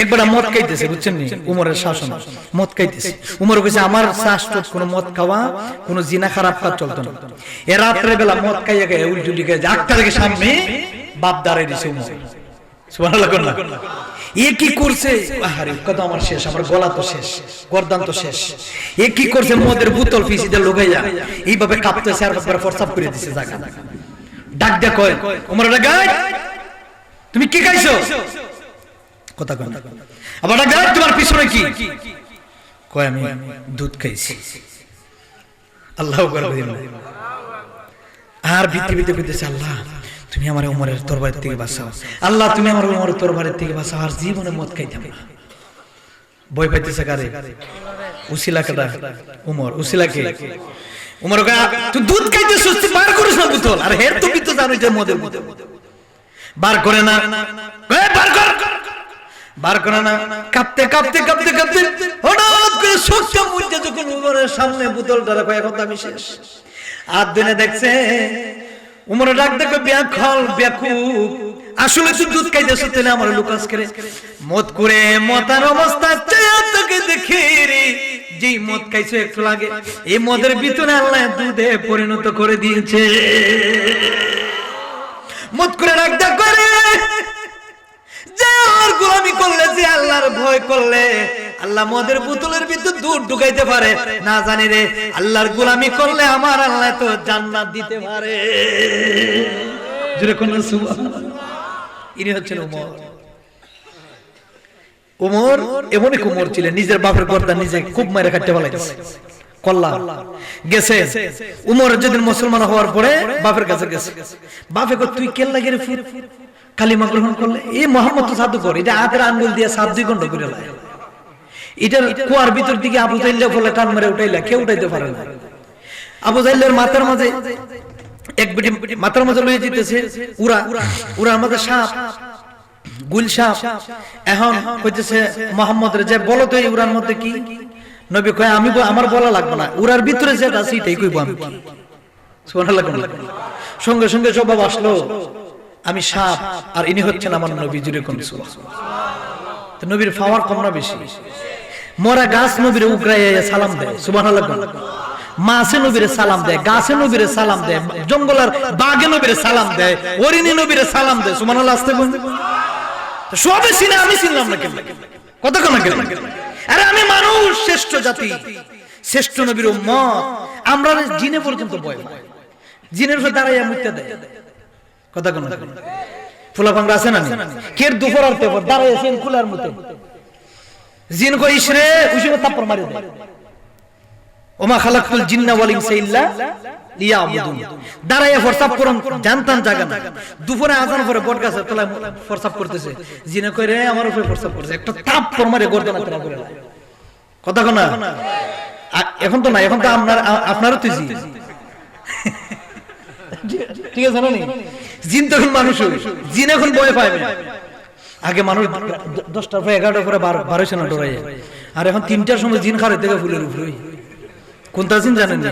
একবার মদ খাইতেছে, বুঝছেন নি, উমরের শাসন মদ খাইতেছে। উমর কইছে আমার শাস্ত্র কোন মদ খাওয়া, কোন জিনা খারাপ কাজ চলতো না। এ রাত্রে বেলা মদ খাইয়া গায়ে উল্টুলি গায়ে একটা থেকে সামনে বাপ দাঁড়াই দিছে উমর। সুবহানাল্লাহ। এ কি করছে? আরে কথা আমার শেষ, আমার গলা তো শেষ, গর্দান তো শেষ। এ কি করছে? মদের বোতল ফিসিতে লগাইয়া এইভাবে কাঁপতেছে আর একবার ফরসাপ করে দিছে জায়গা। ডাক দে কয় উমর গায় তুমি কি খাইছো? কথা কয় আবার ডাক দে তোমার পিছনে কি? কয় আমি দুধ খাইছি। আল্লাহু আকবার। আর ভিতরে কইতেছে আল্লাহ তুমি আমার উমরের তরবারি থেকে বাঁচাও, আল্লাহ তুমি আমার উমরের তরবারি থেকে বাঁচাও, আর জীবনে মদ খাইতাম না। ভয় পাইতেছে কারে? উসিলা কাটা উমর। উসিলা কে? উমর কয় তুই দুধ খাইতেছিস, তুই বার করিস না বোতল। আর হের তো বিতো জানো যে মদের মধ্যে বার করে না, বার কর, বার করে না। কাঁপতে কাঁপতে কাঁপতে কাঁপতে হঠাৎ করে সূর্যের মধ্যে যখন উমরের সামনে বোতলটা রাখো, এখন আমি শেষ। আর দিনে দেখছে উমরে ডাক দেখো ব্যাখল ব্যাকুব, আসলে তুই দুধ খাইতেছ তাহলে আমার লুকাস করে মদ করে মতার অবস্থা তোকে দেখে রে, যেই মদ খাইছো একটু লাগে এই মদের ভিতরে আল্লাহ দুধে পরিণত করে দিয়েছে। মদ করে ডাক দেখ করে যে আর গোলামি করলে, যে আল্লাহর ভয় করলে আল্লাহ মদের বোতলের ভিতর দুধ ঢুকাইতে পারে না জানি রে, আল্লাহর গোলামি করলে আমার আল্লাহ তো জান্নাত দিতে পারে। যেরকম সুবহানাল্লাহ। ইনি হচ্ছেন উমর। উমর এমনই কুমর ছিলেন, নিজের বাপের গর্দান নিজে খুব মেরে কাটতে বলাইছে কল্লা গেছে। উমর যেদিন মুসলমান হওয়ার পরে বাপের কাছে গেছে, বাপে কই তুই কেল্লা গেরে কালিমা গ্রহণ করলে? এই মোহাম্মদ তো জাদুকর, এটা হাতের আঙ্গুল দিয়ে 7-2 ঘন্টা করে লাই, এটার কুয়ার ভিতর দিকে আবু জাহিল বলে টান মেরে উঠাইলা, কেউ উঠাইতে পারে না। আবু জাহিলের মাথার মাঝে এক বিটি মাথার মাঝে লয়ে যেতেছে উড়া, উড়ার মধ্যে সাপ, গুল সাপ। এখন কইতেছে মুহাম্মদের যে বলো তো এই উড়ার মধ্যে কি? নবী কয় আমি আমার বলা লাগবে না, উড়ার ভিতরে যেটা আছে এটাই কইব আমি। সুবহানাল্লাহ। সঙ্গে সঙ্গে সব আসলো, আমি সাপ আর ইনি হচ্ছেন আমার নবী। জুড়ে কোন সুবহানাল্লাহ। তো নবীর পাওয়ার কম না বেশি? মরা গাছ নবীর উগরাইয়া সালাম দেয়, সুবহানাল্লাহ। মাছে নবীরে সালাম দেয়, গাছে নবীরে সালাম দেয়, জঙ্গলের বাঘে নবীরে সালাম দেয়, হরিণী নবীরে সালাম দেয়, সুবহানাল্লাহ। আসতে বল। সবে চিনে আমি চিনলাম না কেন? কত কোন কেন? আরে আমি মানুষ, শ্রেষ্ঠ জাতি, শ্রেষ্ঠ নবীর উম্মত। আমরা জিনে পর্যন্ত ভয় পাই, জিনের উপর দাঁড়াইয়া মুক্তা দেয়। কথা কোন ফুলা ভাঙা আছে না? কের দুপুর আর পেপর দাঁড়াইছেন ফুলার মতো, জিন কই ইসরে উসিনে তাপর মারি দেয়। ওমা খালাকতুল জিন্না ওয়াল ইনসা ইল্লা লিয়াবুদুন। দাঁড়াইয়া ফরসাব করুন, জানতাম জায়গা না। দুপুরে আজান পরে বট গাছের তলায় ফরসাব করতেছে, জিনে কই রে আমার উপরে ফরসাব করছে, একটা তাপর মারে গর্দনা তোলা করে। কথা কোন? এখন তো না, এখন তো আপনারও তো জি, ঠিক আছে না? জিন তখন মানুষ, জিন এখন ভয় পায় না। আগে মানুষ 10টার পরে 11টার পরে 12 না ডরাই, আর এখন 3টার সময় জিন খারে থেকে ফুলের উপরে। কোনটা জিন জানেন না?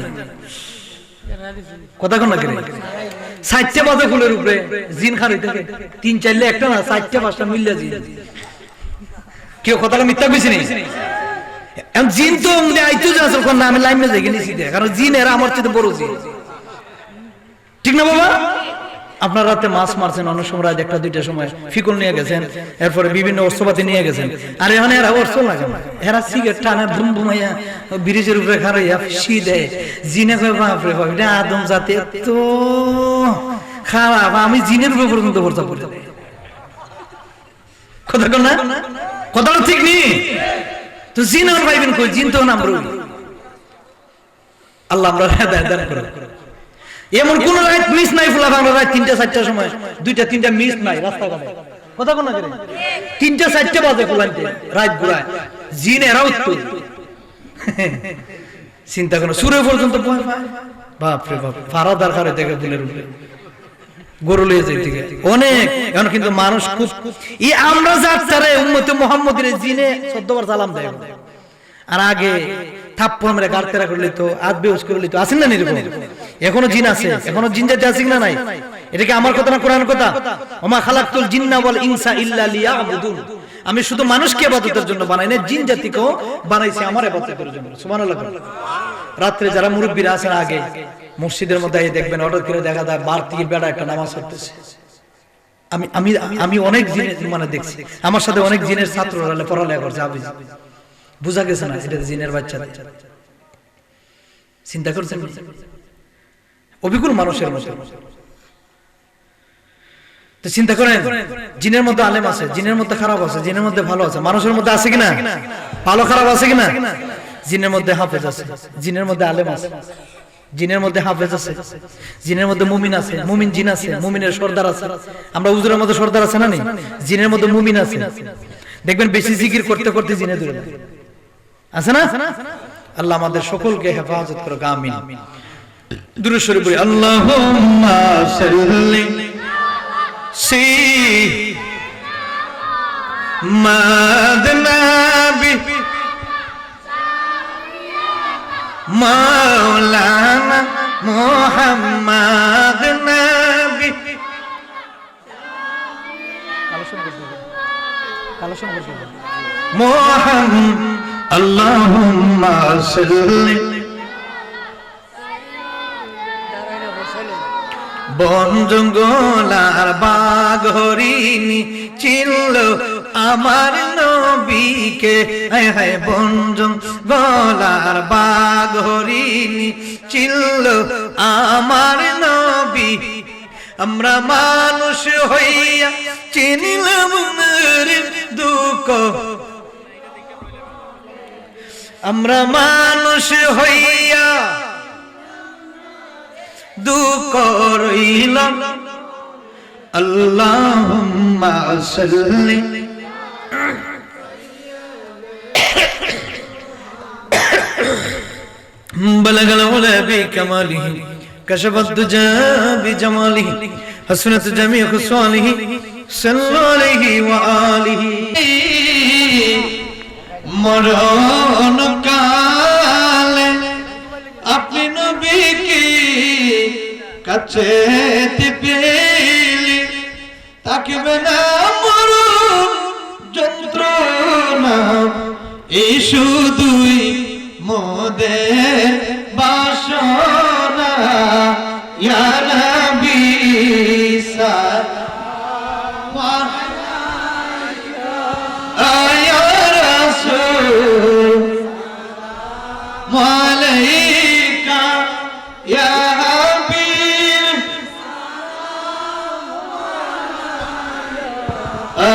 কথা কোন? 60টা বাজে ফুলের উপরে জিন খারে থেকে 3-4 একটা না 4টা 5টা মিললে জিন। কেউ কথাটা মিথ্যা কইছে নি? জিন তো আইতো যে আসল কোন আমি লাইনে যাই গেছি, কারণ জিন এরা আমার চেয়ে বড় জিন, ঠিক না বাবা? আপনার রাতে মাছ মারছেন, অন্য সময় রাত 1-2টার সময় ফিকুল নিয়ে গেছেন, এরপরে বিভিন্ন অস্ত্রপাতি নিয়ে গেছেন। আর এখানে এরা অস্ত্র লাগে না, এরা সিগারেট টানে ধুম ধুমাইয়া ব্রিজের উপরে খারাইয়া শি দেয়। জিনে কয় বাপরে বাপ, এটা আদম জাতি তো খারাপ, আমি জিনের উপরে পর্যন্ত ভরসা করতে। কথা কন না? কথাটা ঠিক নেই তো। জিন আর পাইবেন কই? জিন তো নাম রই। আল্লাহ আমরা হেদায়েত দান করুন। এমন কোন রাত মিস নাই ফুলা ভাঙা রাত 3টা-4টার সময় 2টা-3টা মিস নাই রাস্তাঘাটে। কথা কোন? 3টা-4টা বাজে ফুলাইতে রাত ঘুরায় জিন এরাও তো চিন্তা করো। সুরে পর্যন্ত ভয় পায়। বাপ রে বাপ, ফারাদার খারে থেকে ফুলের উপরে গরু লিয়ে যাইতে অনেক। এখন কিন্তু মানুষ খুব এই আমরা যাত্রারে উম্মতে মুহাম্মদের জিনে 14 বার সালাম দেয়। আর আগে থাপ্পড় মেরে গাড়তেরা করলে তো আদ বেউস করলে তো আছেন না এরকম? এখনো জিন আছে, এখনো জিন জাতি আছে কিনা নাই? এটা কি আমার কথা না কোরআনের কথা? ওমা খালাকতুল জিন্না ওয়াল ইনসা ইল্লা লিয়াবুদুন। আমি শুধু মানুষকে ইবাদতের জন্য বানাই না, জিন জাতিকেও বানাইছি আমার ইবাদতের জন্য। সুবহানাল্লাহ। রাতে যারা মুরব্বিরা আছেন আগে মসজিদের মধ্যে এই দেখবেন হঠাৎ করে দেখা যায় বারতির বেড়া একটা নামাজ পড়তেছে। আমি আমি আমি অনেক জিনের মানে দেখছি, আমার সাথে অনেক জিনের ছাত্ররা পড়ালেখা করছে। আবি বুঝা গেছে না এটা জিনের বাচ্চা? চিন্তা করছেন? অবিকুল মানুষের মতো। তো চিন্তা করেন, জিনের মধ্যে আলেম আছে, জিনের মধ্যে খারাপ আছে, জিনের মধ্যে ভালো আছে। মানুষের মধ্যে আছে কিনা? ভালো খারাপ আছে কিনা? জিনের মধ্যে হাফেজ আছে, জিনের মধ্যে আলেম আছে, জিনের মধ্যে হাফেজ আছে, জিনের মধ্যে মুমিন আছে, মুমিন জিন আছে, মুমিনের সর্দার আছে। আমরা হুজুরের মধ্যে সর্দার আছে না? নেই? জিনের মধ্যে মুমিন আছে। দেখবেন বেশি জিকির করতে করতে জিনে দূরে আছে না? আল্লাহ আমাদের সকলকে হেফাজত করুক, আমিন। দুরূদ শরীফ পড়ি। আল্লাহুম্মা সাল্লি মাদনাবি মাওলানা মুহাম্মদ নবী। মুহাম্মদ আল্লাহুম্মা সাল্লি। বন জঙ্গল আর বাঘ হরিণী চিনল আমার নবীকে। হায় হায়, বন জঙ্গল আর বাঘ হরিণী চিনল আমার নবী। আমরা মানুষ হইয়া চিনিলাম দুঃখ, আমরা মানুষ হইয়া দুঃখ রইলাম। আল্লাহুম্মা সাল্লি বালাগাল ওয়ালা বিকামালিহি কাশাফাত দুজা বিজামালিহি হাসনাত জামিউ খুসালিহি সাল্লাল্লাহু আলাইহি ওয়া আলিহি। মরণ কালে আপনি নবীকে কাছে পেলি থাকবে না মরণ যন্ত্রণা, এই শুধুই মোদের বাসনা। ইয়া নবী সাল্লাল্লাহু ইয়া রাসূল আলাইকা ইয়া হাবিব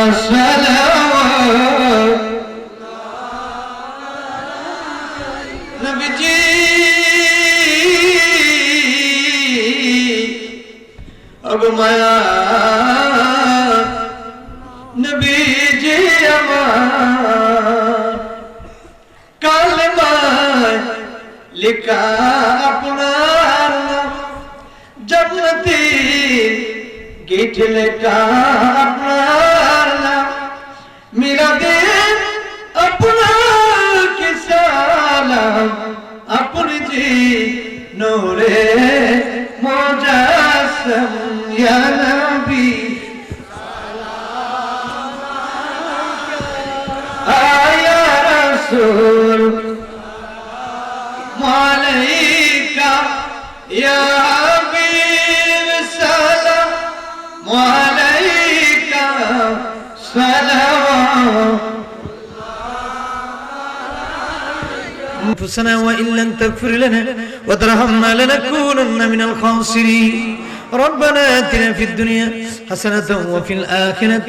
আসসালামু নবীজি মায়া নবীজি আমার কালেমায় লিখা আপনার নাম, জান্নাতি গেট লেখা আপনার নাম, মিলাদে আপনাকে সালাম, আপনি জি নূরে মুজাসসাম। ইয়া নবী ইয়া রাসূল আলাইকা ইয়া হাবিব সালাম আলাইকা সালাম। أنفسنا وإن لم تغفر لنا وترحمنا لنكونن من الخاسرين. ربنا آتنا في الدنيا حسنة وفي الآخرة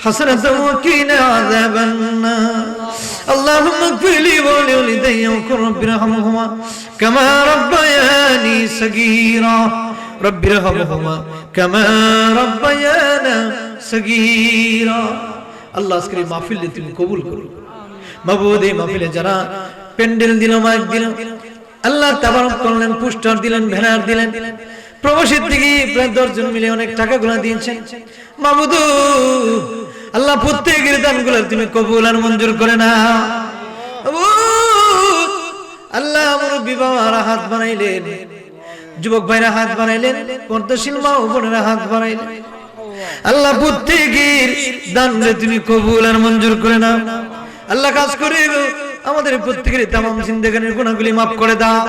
حسنة وقنا عذاب النار. اللهم اغفر لي ولوالدي وقل رب ارحمهما كما ربياني صغيرا. رب ارحمهما كما ربيانا صغيرا. আল্লাহ আজকের মাহফিল তুমি কবুল করো মাবুদ। এই মাহফিলে যারা প্যান্ডেল দিল, মাইক দিল, আল্লাহ তাবারক করলেন, পোস্টার দিলেন, ব্যানার দিলেন, প্রবাসী থেকে প্রায় 10 জন মিলে অনেক টাকাগুলো দিয়েছেন মাবুদ। আল্লাহ প্রত্যেকের দানগুলো তুমি কবুল আর মঞ্জুর করে না। আল্লাহ মুরব্বী বাবারা হাত বানাইলেন, যুবক ভাইরা হাত বানাইলেন, পর্দাশীল মা ও বোনেরা হাত বানাইলেন। আল্লাহ প্রত্যেকের দানকে তুমি কবুল আর মঞ্জুর করে না। আল্লাহ কাজ করে আমাদের প্রত্যেকের তামাম জিন্দেগানির গুনাহগুলি মাফ করে দাও।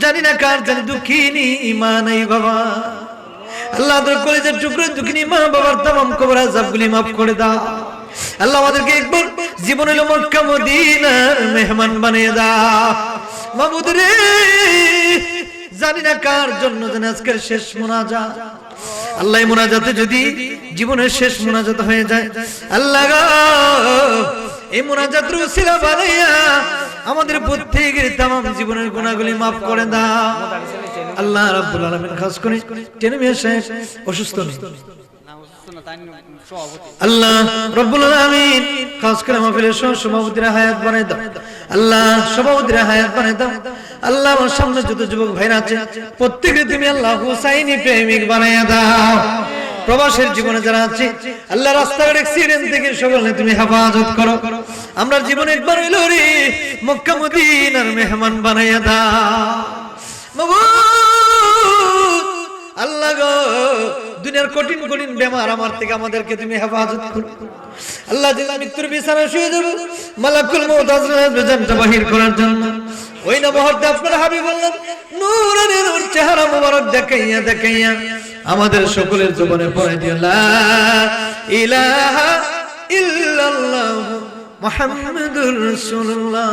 জানি না কার জানি দুঃখিনী মা নাই বাবা, আল্লাহ তোর কলেজের টুকরো দুঃখিনী মা বাবার তামাম কবর আযাবগুলি মাফ করে দাও। আল্লাহ আমাদেরকে একবার জীবনে মক্কা মদিনার মেহমান বানিয়ে দাও মাবুদ রে। জানি না কার জন্য যেন আজকের শেষ মুনাজাত, আল্লাহ এই মুনাজাতে যদি জীবনের শেষ মুনাজাত হয়ে যায়, আল্লাহ গো এই মুনাজাতের উসিলা বানাইয়া আমাদের প্রত্যেকের তামাম জীবনের গুনাহগুলি maaf করে দাও। আল্লাহ রাব্বুল আলামিন খাস করে টেনে মিয়া সাহেব অসুস্থ নেই, আল্লাহ রাব্বুল আলামিন খাস করে মাহফিলের সভাপতিরা হায়াত বানায় দাও। আল্লাহ সভাপতিরা হায়াত বানায় দাও। আল্লাহ আমার সামনে যত যুবক ভাইরা আছে প্রত্যেককে তুমি আল্লাহ হুসাইনি প্রেমিক বানায়া দাও। প্রবাসের জীবনে যারা আছে আল্লাহ রাস্তাঘাট অ্যাক্সিডেন্ট থেকে সকলে তুমি হেফাজত করো। আমরা জীবনে একবার হইলো রে মক্কা মদিনার মেহমান বানায়া দাও মাবুদ। আল্লাহ গো দুনিয়ার কঠিন কঠিন বেমার আমার থেকে আমাদেরকে তুমি হেফাজত করো। আল্লাহ যেন মৃত্যুর বিছানায় শুয়ে যাব মালাকুল মউত আজরাইল জানটা বাহির করার জন্য ওই না মুহূর্তে আপনার হাবিব বললেন নূরের নূর চেহারা মোবারক দেখাইয়া দেখাইয়া আমাদের সকলের জীবনে পড়াই দিও লা ইলাহা ইল্লাল্লাহ মুহাম্মাদুর রাসূলুল্লাহ।